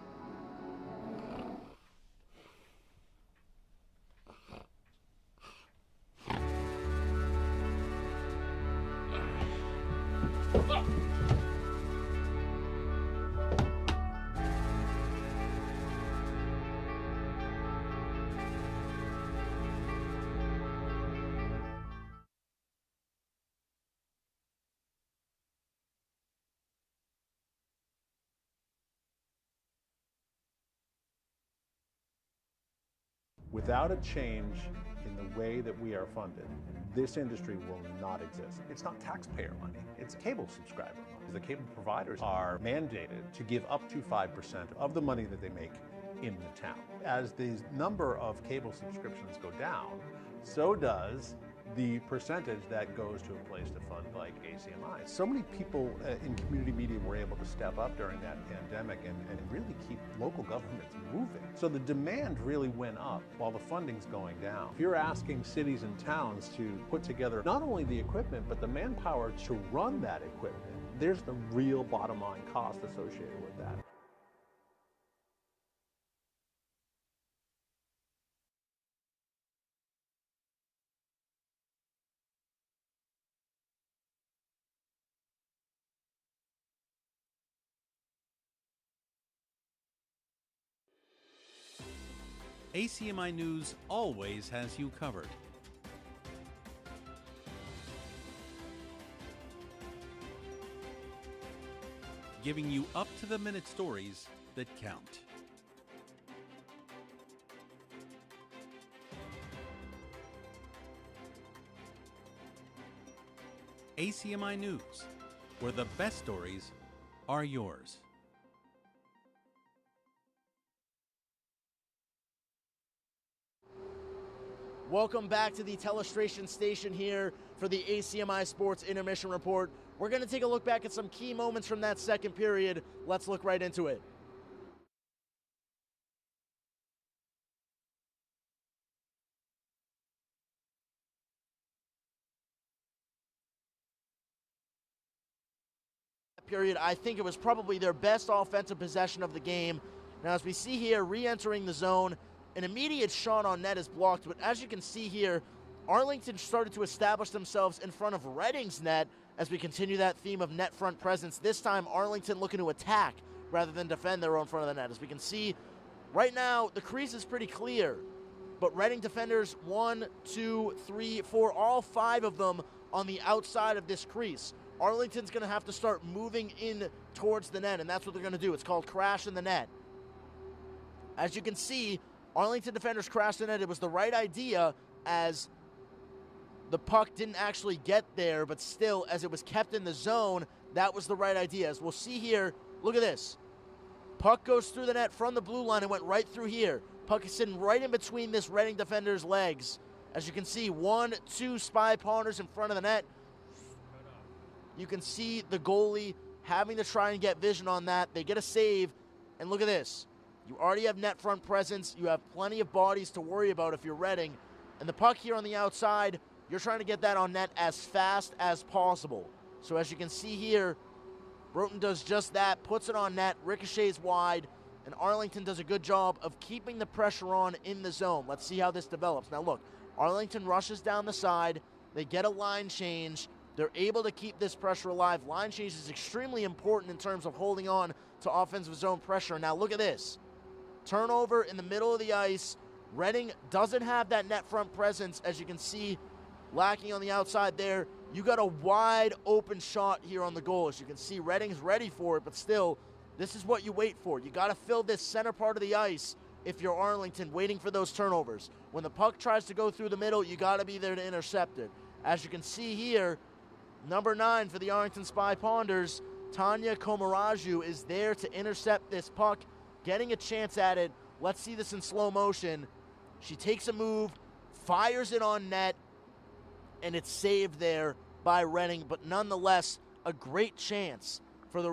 Without a change in the way that we are funded, this industry will not exist. It's not taxpayer money, it's cable subscriber money. The cable providers are mandated to give up to 5% of the money that they make in the town. As the number of cable subscriptions go down, so does the percentage that goes to a place to fund like ACMi. So many people in community media were able to step up during that pandemic and really keep local governments moving. So the demand really went up while the funding's going down. If you're asking cities and towns to put together not only the equipment, but the manpower to run that equipment, there's the real bottom line cost associated with that.
ACMi News always has you covered. Giving you up-to-the-minute stories that count. ACMi News, where the best stories are yours.
Welcome back to the telestration station here for the ACMi Sports Intermission Report. We're going to take a look back at some key moments from that second period. Let's look right into it. Period, I think it was probably their best offensive possession of the game. Now, as we see here, re-entering the zone, an immediate shot on net is blocked, but as you can see here, Arlington started to establish themselves in front of Reading's net as we continue that theme of net front presence. This time, Arlington looking to attack rather than defend their own front of the net. As we can see, right now, the crease is pretty clear, but Reading defenders, 1, 2, 3, 4, all 5 of them on the outside of this crease. Arlington's going to have to start moving in towards the net, and that's what they're going to do. It's called crash in the net. As you can see, Arlington defenders crashed in it. It was the right idea as the puck didn't actually get there, but still, as it was kept in the zone, that was the right idea. As we'll see here, look at this. Puck goes through the net from the blue line and went right through here. Puck is sitting right in between this Reading defender's legs. As you can see, 1, 2 Spy Ponders in front of the net. You can see the goalie having to try and get vision on that. They get a save, and look at this. You already have net front presence. You have plenty of bodies to worry about if you're Reading. And the puck here on the outside, you're trying to get that on net as fast as possible. So as you can see here, Broughton does just that, puts it on net, ricochets wide, and Arlington does a good job of keeping the pressure on in the zone. Let's see how this develops. Now look, Arlington rushes down the side. They get a line change. They're able to keep this pressure alive. Line change is extremely important in terms of holding on to offensive zone pressure. Now look at this. Turnover in the middle of the ice. Reading doesn't have that net front presence, as you can see, lacking on the outside there. You got a wide open shot here on the goal. As you can see, Reading's ready for it, but still, this is what you wait for. You got to fill this center part of the ice if you're Arlington, waiting for those turnovers. When the puck tries to go through the middle, you got to be there to intercept it. As you can see here, number 9 for the Arlington Spy Ponders, Tanya Komaraju, is there to intercept this puck, getting a chance at it. Let's see this in slow motion. She takes a move, fires it on net, and it's saved there by Reading, but nonetheless, a great chance for the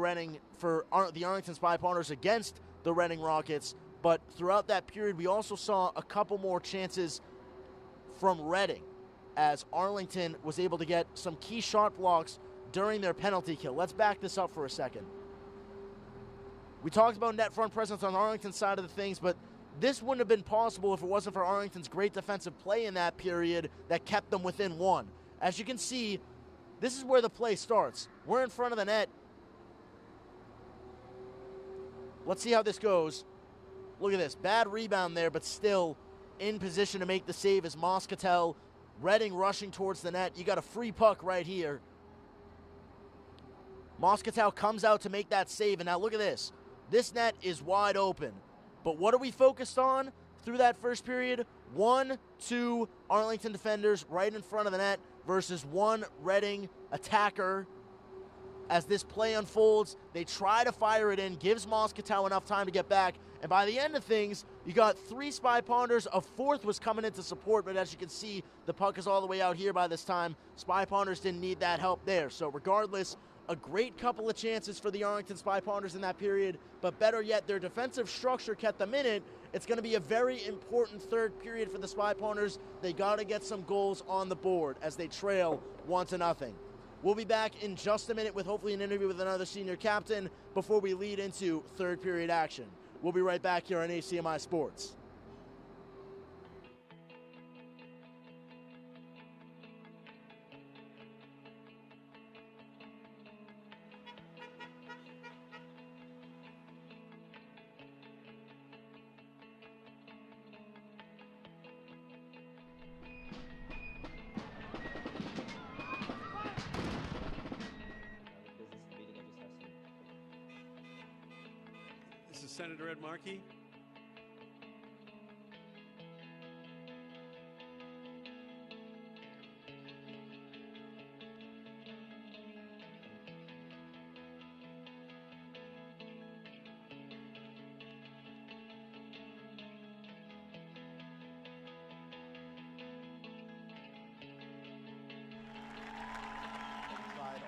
Arlington Spy Ponders against the Reading Rockets. But throughout that period, we also saw a couple more chances from Reading, as Arlington was able to get some key shot blocks during their penalty kill. Let's back this up for a second. We talked about net front presence on Arlington's side of the things, but this wouldn't have been possible if it wasn't for Arlington's great defensive play in that period that kept them within 1. As you can see, this is where the play starts. We're in front of the net. Let's see how this goes. Look at this. Bad rebound there, but still in position to make the save as Moscatel. Reading rushing towards the net. You got a free puck right here. Moscatel comes out to make that save, and now look at this. This net is wide open. But what are we focused on? through that first period, 1-2 Arlington defenders right in front of the net versus 1 Reading attacker. As this play unfolds, they try to fire it in, gives Moscow enough time to get back, and by the end of things, you got 3 Spy Ponders, a 4th was coming into support, but as you can see, the puck is all the way out here by this time. Spy Ponders didn't need that help there, so regardless, a great couple of chances for the Arlington Spy Ponders in that period, but better yet, their defensive structure kept them in it. It's going to be a very important third period for the Spy Ponders. They got to get some goals on the board as they trail 1-0. We'll be back in just a minute with hopefully an interview with another senior captain before we lead into third period action. We'll be right back here on ACMi Sports.
This is Senator Ed Markey.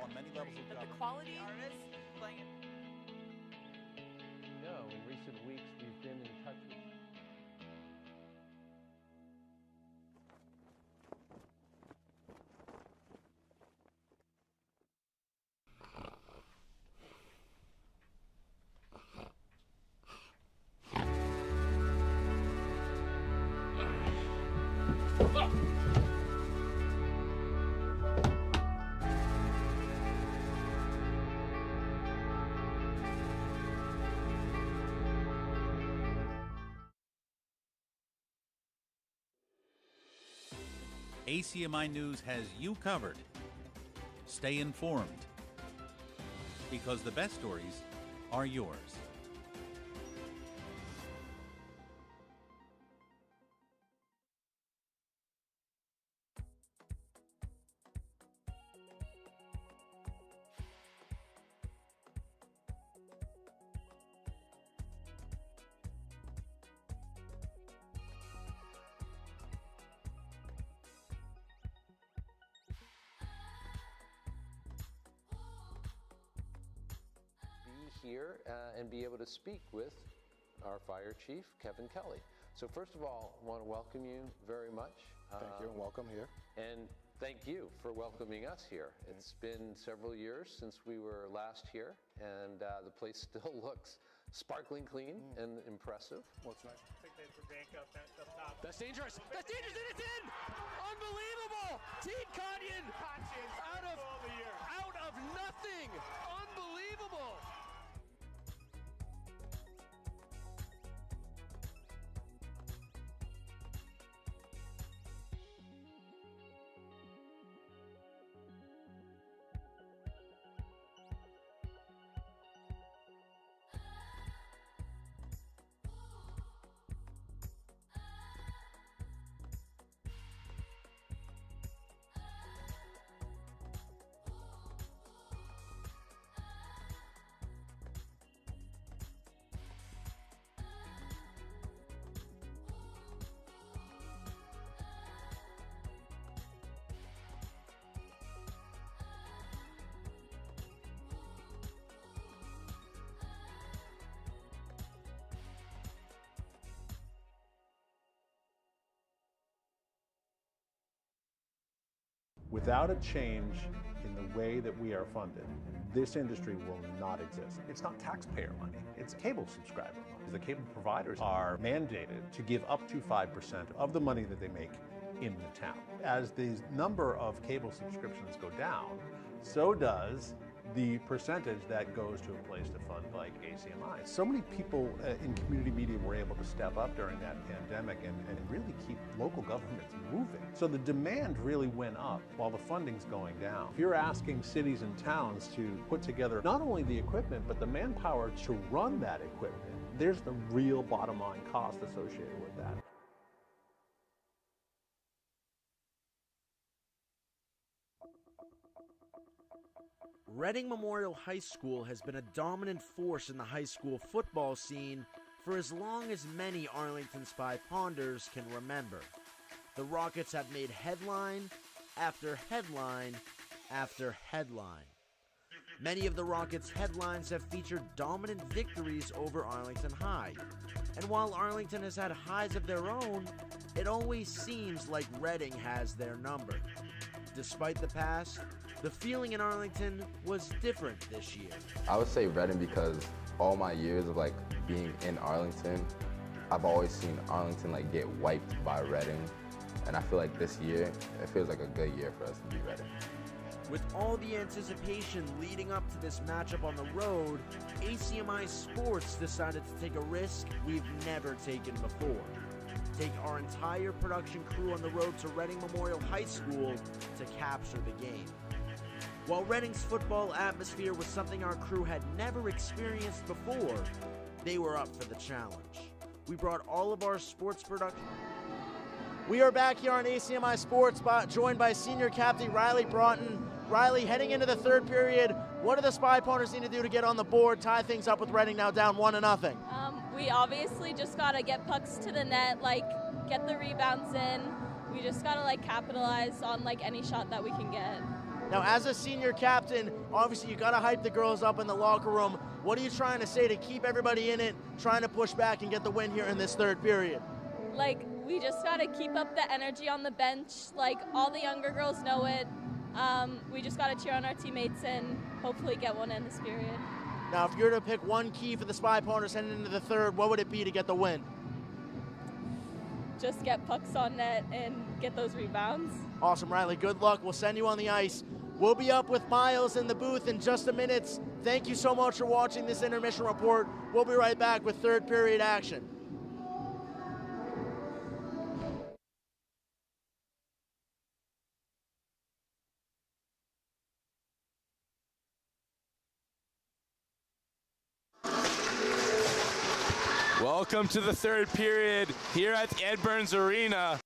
On many levels of government.
The quality artists playing it.
No, in recent weeks we've been in touch with
ACMi News has you covered. Stay informed, because the best stories are yours.
here and be able to speak with our fire chief, Kevin Kelly. So first of all, I want to welcome you very much.
Thank you, and welcome here.
And thank you for welcoming us here. It's been several years since we were last here, and the place still looks sparkling clean and impressive.
Well, it's nice.
I think they for Bank up top.
That's dangerous. That's dangerous, and it's in! Unbelievable! Team Canyon out of nothing! Unbelievable!
Without a change in the way that we are funded, this industry will not exist. It's not taxpayer money, it's cable subscriber money. The cable providers are mandated to give up to 5% of the money that they make in the town. As the number of cable subscriptions go down, so does the percentage that goes to a place to fund like ACMi. So many people in community media were able to step up during that pandemic and really keep local governments moving. So the demand really went up while the funding's going down. If you're asking cities and towns to put together not only the equipment, but the manpower to run that equipment, there's the real bottom line cost associated with that.
Reading Memorial High School has been a dominant force in the high school football scene for as long as many Arlington Spy Ponders can remember. The Rockets have made headline after headline after headline. Many of the Rockets' headlines have featured dominant victories over Arlington High. And while Arlington has had highs of their own, it always seems like Reading has their number. Despite the past, the feeling in Arlington was different this year.
I would say Reading because all my years of like being in Arlington, I've always seen Arlington like get wiped by Reading. And I feel like this year, it feels like a good year for us to be Reading.
With all the anticipation leading up to this matchup on the road, ACMi Sports decided to take a risk we've never taken before. Take our entire production crew on the road to Reading Memorial High School to capture the game. While Reading's football atmosphere was something our crew had never experienced before, they were up for the challenge. We brought all of our sports production. We are back here on ACMi Sports, joined by senior captain Riley Broughton. Riley, heading into the third period, what do the Spy Ponders need to do to get on the board, tie things up with Reading now down 1-0?
We obviously just got to get pucks to the net, get the rebounds in. We just got to capitalize on any shot that we can get.
Now, as a senior captain, obviously you got to hype the girls up in the locker room. What are you trying to say to keep everybody in it, trying to push back and get the win here in this third period?
We just got to keep up the energy on the bench. All the younger girls know it. We just got to cheer on our teammates and hopefully get one in this period.
Now, if you were to pick one key for the Spy Ponders heading into the third, what would it be to get the win?
Just get pucks on net and get those rebounds.
Awesome, Riley. Good luck. We'll send you on the ice. We'll be up with Miles in the booth in just a minute. Thank you so much for watching this intermission report. We'll be right back with third period action.
Welcome to the third period here at the Ed Burns Arena.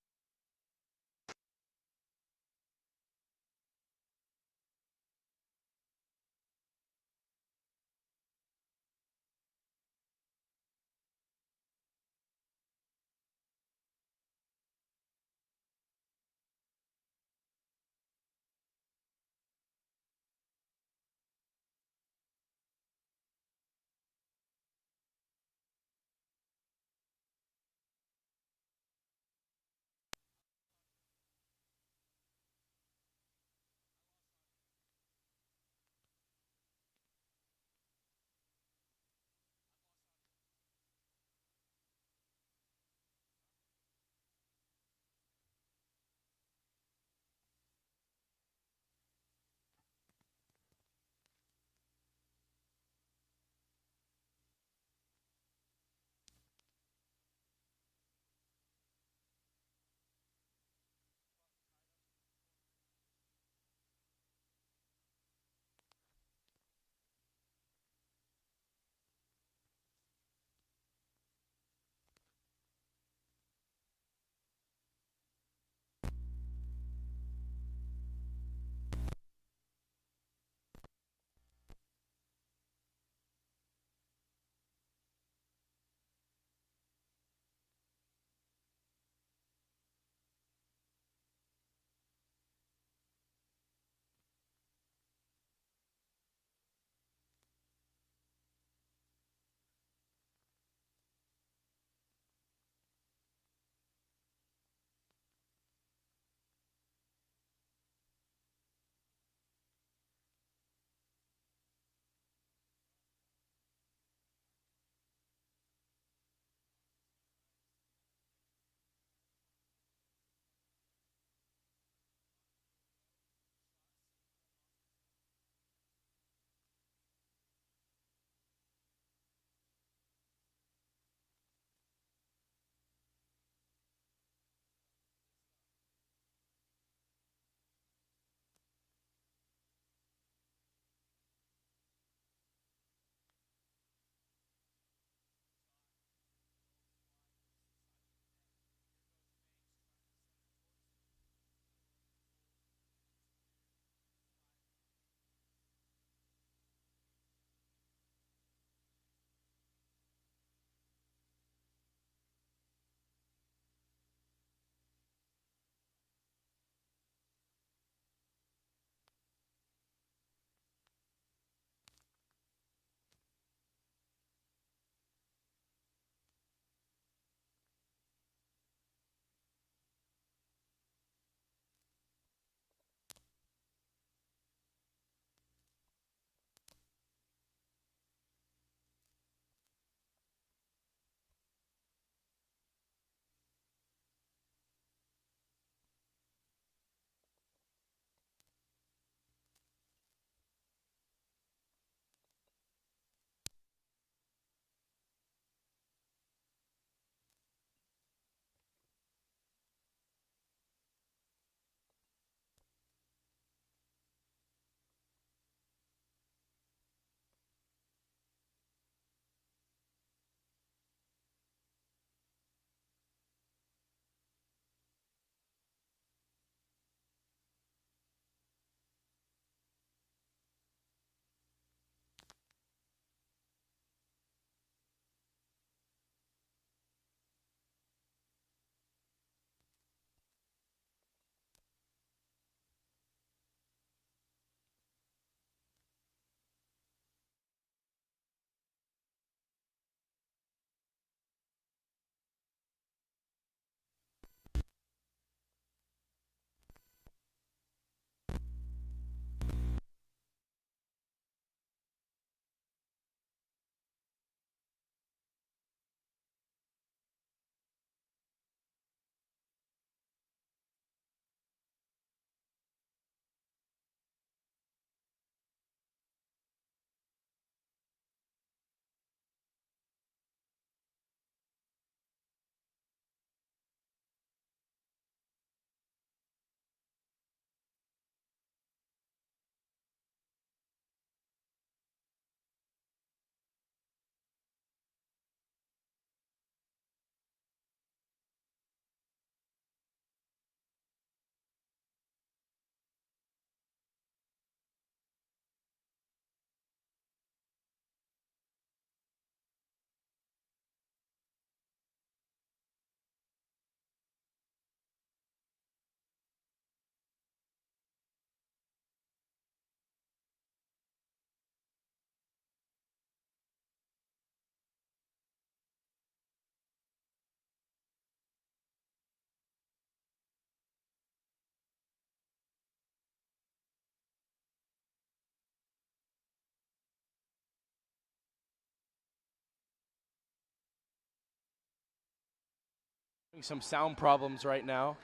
Some sound problems right now.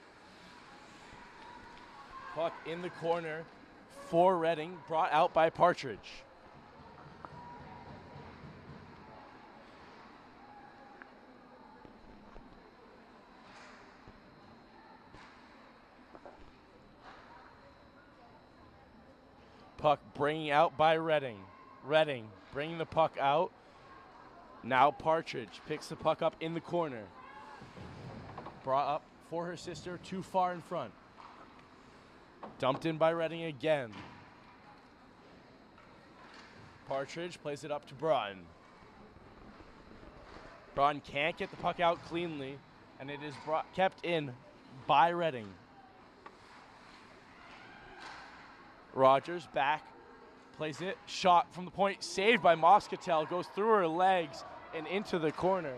Puck in the corner for Reading, brought out by Partridge. Puck bringing out by Reading. Reading bringing the puck out. Now Partridge picks the puck up in the corner. Brought up for her sister, too far in front. Dumped in by Reading again. Partridge plays it up to Braun. Braun can't get the puck out cleanly, and it is kept in by Reading. Rogers back, plays it, shot from the point, saved by Moscatel, goes through her legs and into the corner.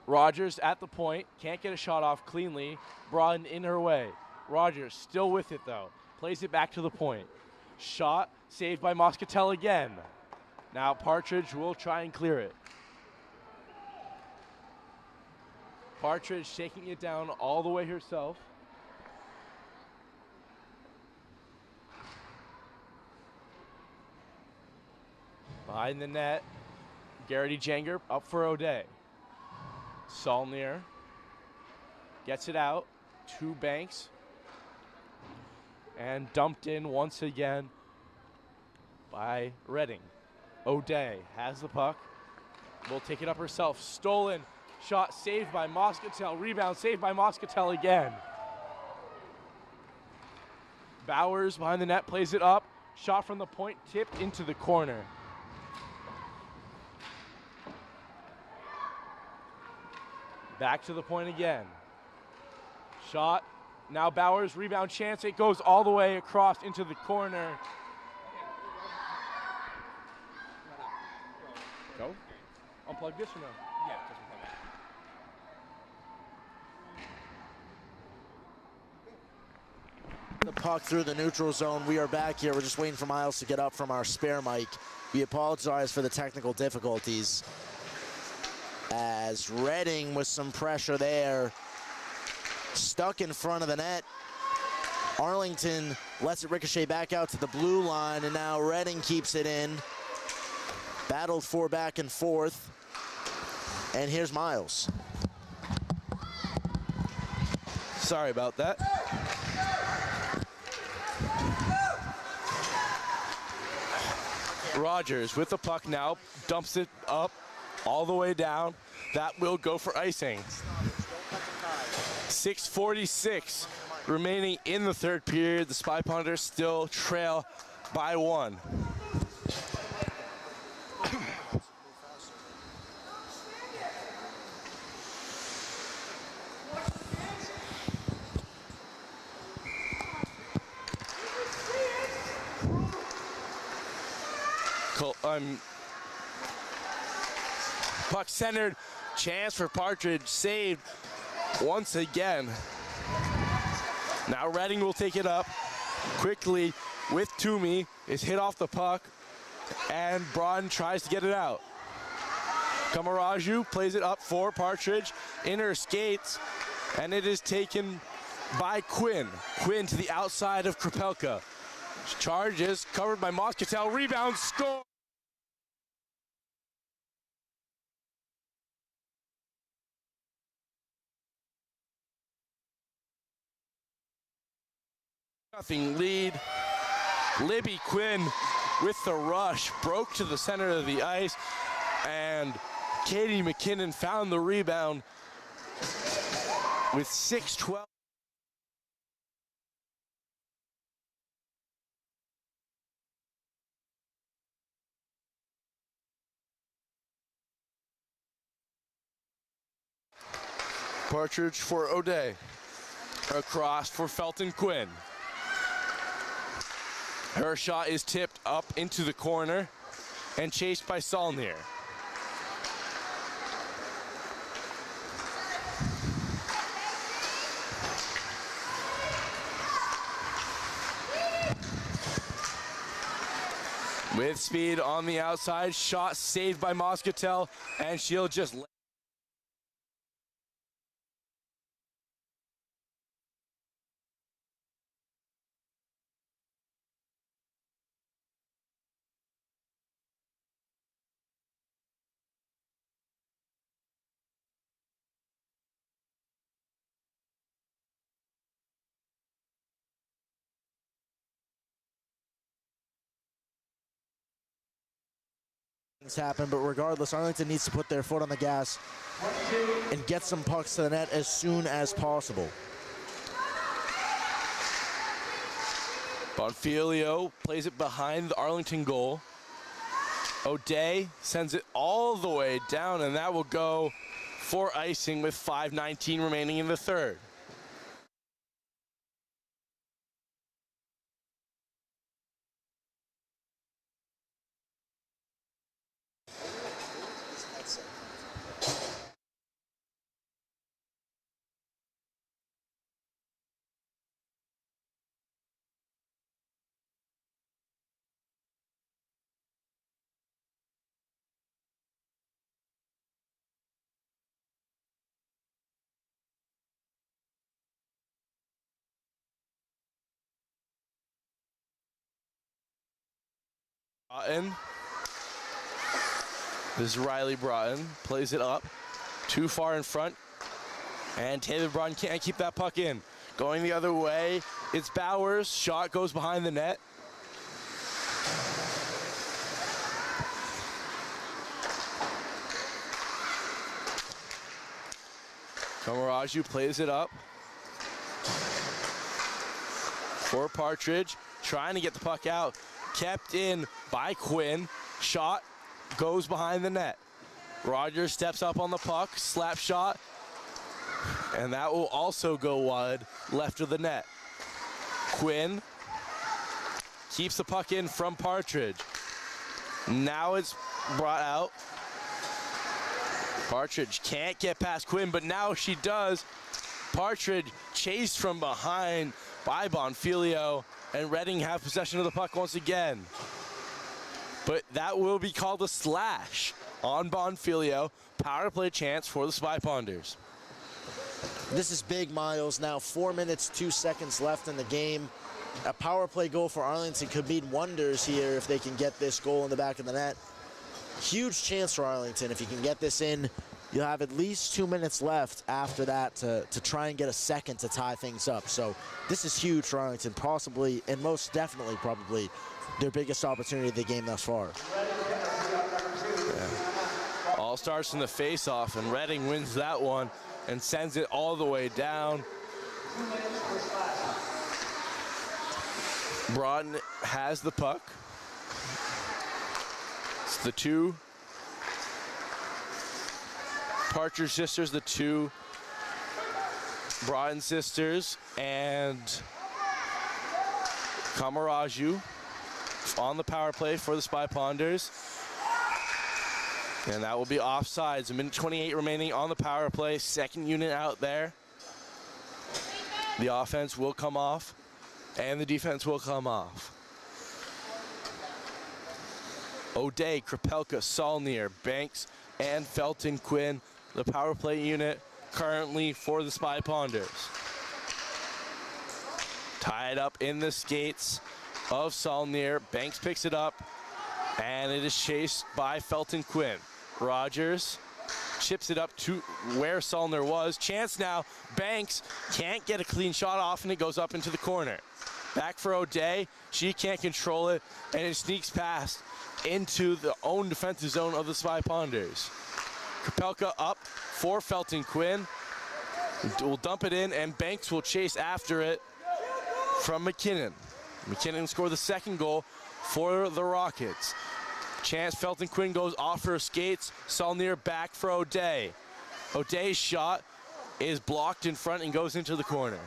Rogers at the point, can't get a shot off cleanly, Braun in her way. Rogers still with it though, plays it back to the point. Shot, saved by Moscatel again. Now Partridge will try and clear it. Partridge taking it down all the way herself. Behind the net, Garrity Janger up for O'Day. Saulnier gets it out to Banks and dumped in once again by Reading. O'Day has the puck, will take it up herself. Stolen, shot saved by Moscatel, rebound saved by Moscatel again. Bowers behind the net plays it up, shot from the point, tipped into the corner. Back to the point again. Shot. Now Bowers, rebound chance. It goes all the way across into the corner. Go. Unplug this or no? Yeah, just unplug
it. The puck through the neutral zone. We are back here. We're just waiting for Miles to get up from our spare mic. We apologize for the technical difficulties. As Reading with some pressure there, stuck in front of the net. Arlington lets it ricochet back out to the blue line, and now Reading keeps it in. Battled for back and forth. And here's Miles.
Sorry about that. Rogers with the puck now, dumps it up all the way down. That will go for icing. 6:46 remaining in the third period. The Spy Ponders still trail by 1. Puck centered, chance for Partridge, saved once again. Now Reading will take it up quickly with Toomey, is hit off the puck, and Braun tries to get it out. Kamaraju plays it up for Partridge, in her skates, and it is taken by Quinn. Quinn to the outside of Krapelka. Charges, covered by Moscatel, rebound, score! Nothing lead. Libby Quinn with the rush, broke to the center of the ice, and Katie McKinnon found the rebound with 6:12. Partridge for O'Day. Across for Felton Quinn. Her shot is tipped up into the corner and chased by Saulnier. With speed on the outside, shot saved by Moscatel, and she'll just
things happen, but regardless, Arlington needs to put their foot on the gas and get some pucks to the net as soon as possible.
Bonfilio plays it behind the Arlington goal. O'Day sends it all the way down, and that will go for icing with 5:19 remaining in the third. Broughton. This is Riley Broughton. Plays it up. Too far in front. And Taylor Broughton can't keep that puck in. Going the other way, it's Bowers. Shot goes behind the net. Kamaraju plays it up. For Partridge. Trying to get the puck out. Kept in by Quinn. Shot goes behind the net. Rogers steps up on the puck. Slap shot. And that will also go wide left of the net. Quinn keeps the puck in from Partridge. Now it's brought out. Partridge can't get past Quinn, but now she does. Partridge chased from behind by Bonfilio, and Reading have possession of the puck once again. But that will be called a slash on Bonfilio. Power play chance for the Spy Ponders.
This is big, Miles. Now 4 minutes, 2 seconds left in the game. A power play goal for Arlington could mean wonders here if they can get this goal in the back of the net. Huge chance for Arlington. If you can get this in, you'll have at least 2 minutes left after that to try and get a second to tie things up. So this is huge for Arlington, possibly, and most definitely probably, their biggest opportunity of the game thus far.
Yeah. All starts in the face-off, and Reading wins that one and sends it all the way down. Broughton has the puck. It's the two Partridge sisters, the two Broughton sisters, and Kamaraju on the power play for the Spy Ponders. And that will be offsides. A minute 28 remaining on the power play. Second unit out there. The offense will come off, and the defense will come off. O'Day, Krapelka, Saulnier, Banks, and Felton Quinn, the power play unit currently for the Spy Ponders. Tied up in the skates of Saulnier. Banks picks it up, and it is chased by Felton Quinn. Rogers chips it up to where Saulnier was. Chance now. Banks can't get a clean shot off, and it goes up into the corner. Back for O'Day. She can't control it, and it sneaks past into the own defensive zone of the Spy Ponders. Krapelka up for Felton Quinn. Will dump it in, and Banks will chase after it from McKinnon. McKinnon scored the second goal for the Rockets. Chance, Felton Quinn goes off her skates. Saulnier back for O'Day. O'Day's shot is blocked in front and goes into the corner.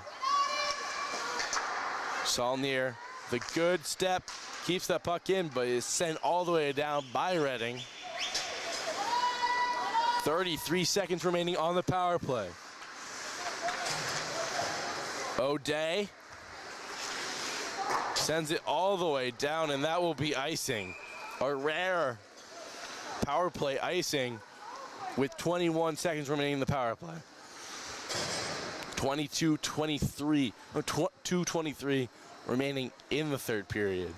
Saulnier, the good step, keeps that puck in, but is sent all the way down by Reading. 33 seconds remaining on the power play. O'Day sends it all the way down, and that will be icing. A rare power play icing with 21 seconds remaining in the power play. 2:23 remaining in the third period.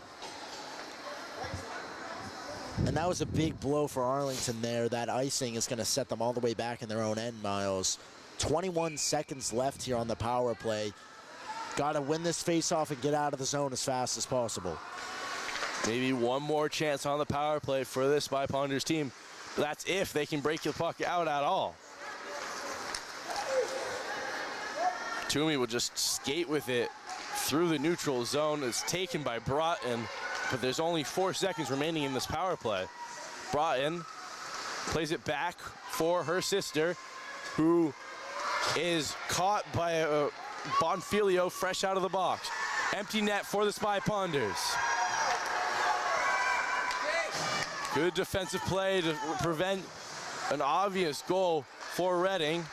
And that was a big blow for Arlington there. That icing is going to set them all the way back in their own end, Miles. 21 seconds left here on the power play. Got to win this face-off and get out of the zone as fast as possible.
Maybe one more chance on the power play for this Spy Ponders team. That's if they can break the puck out at all. Toomey will just skate with it through the neutral zone. It's taken by Broughton, but there's only 4 seconds remaining in this power play. Broughton plays it back for her sister, who is caught by Bonfilio fresh out of the box. Empty net for the Spy Ponders. Good defensive play to prevent an obvious goal for Reading,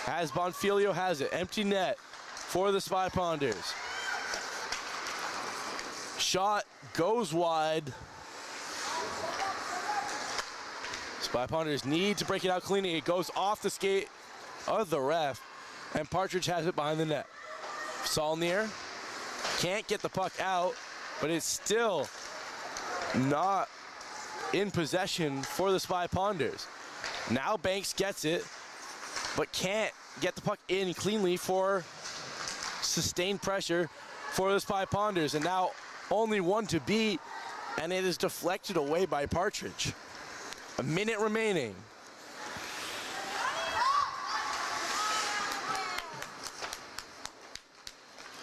as Bonfilio has it. Empty net for the Spy Ponders. Shot goes wide. Spy Ponders need to break it out cleanly. It goes off the skate of the ref, and Partridge has it behind the net. Saulnier can't get the puck out, but it's still not in possession for the Spy Ponders. Now Banks gets it, but can't get the puck in cleanly for sustained pressure for the Spy Ponders. And now only one to beat, and it is deflected away by Partridge. A minute remaining.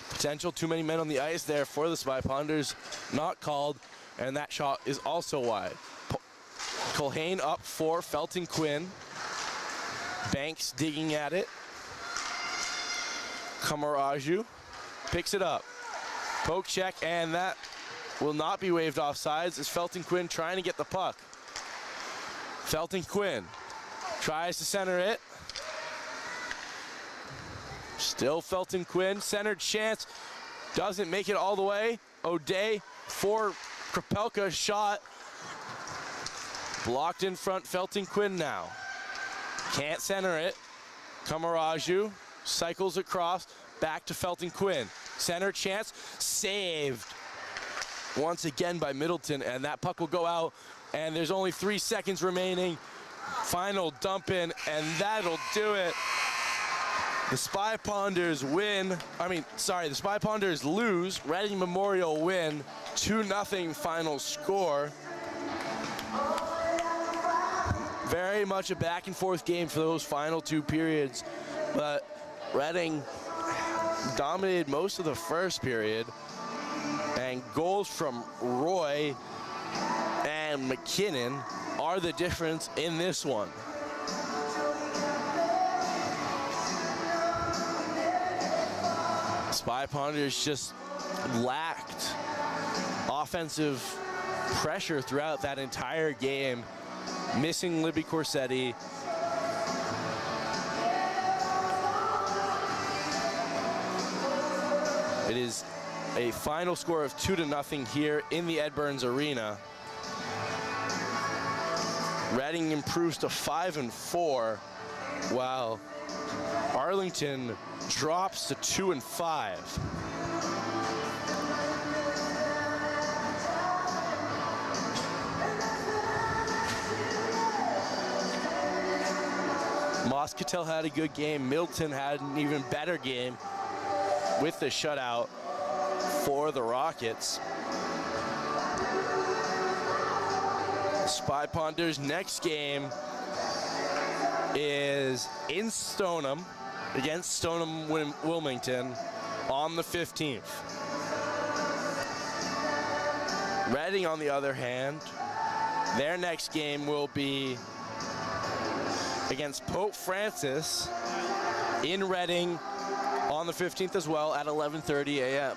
Potential too many men on the ice there for the Spy Ponders. Not called, and that shot is also wide. Culhane up for Felton Quinn. Banks digging at it. Kamaraju picks it up. Poke check, and that will not be waved offsides as Felton Quinn trying to get the puck. Felton Quinn tries to center it. Still Felton Quinn, centered chance, doesn't make it all the way. O'Day for Krapelka, shot blocked in front. Felton Quinn now can't center it. Kamaraju cycles across, back to Felton Quinn. Center chance, saved once again by Middleton, and that puck will go out, and there's only 3 seconds remaining. Final dump in, and that'll do it. The Spy Ponders win, the Spy Ponders lose. Reading Memorial win, 2-0 final score. Very much a back and forth game for those final 2 periods, but Reading dominated most of the first period, and goals from Roy and McKinnon are the difference in this one. Spy Ponders just lacked offensive pressure throughout that entire game, missing Libby Corsetti. It is a final score of 2-0 here in the Ed Burns Arena. Reading improves to 5-4, while Arlington drops to 2-5. Moscatel had a good game. Middleton had an even better game with the shutout for the Rockets. Spy Ponders' next game is in Stoneham against Stoneham Wilmington on the 15th. Reading, on the other hand, their next game will be against Pope Francis in Reading on the 15th as well at 11:30 a.m.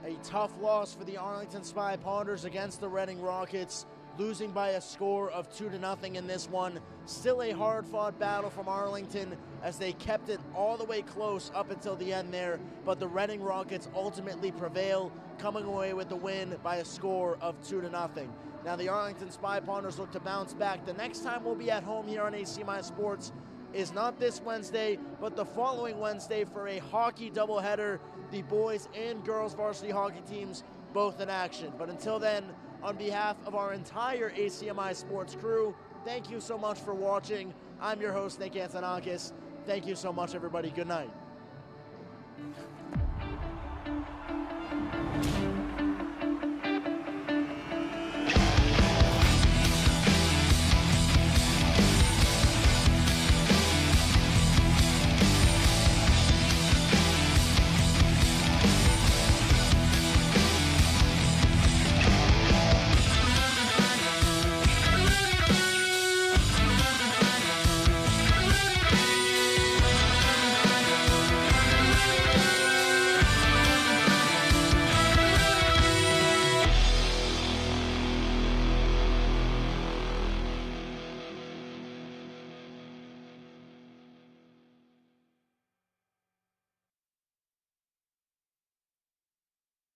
A tough loss for the Arlington Spy Ponders against the Reading Rockets, losing by a score of 2-0 in this one. Still a hard-fought battle from Arlington as they kept it all the way close up until the end there, but the Reading Rockets ultimately prevail, coming away with the win by a score of 2-0. Now the Arlington Spy Ponders look to bounce back. The next time we'll be at home here on ACMi Sports is not this Wednesday, but the following Wednesday for a hockey doubleheader. The boys and girls varsity hockey teams both in action. But until then, on behalf of our entire ACMi Sports crew, Thank you so much for watching. I'm your host, Nick Antonakis. Thank you so much, everybody. Good night.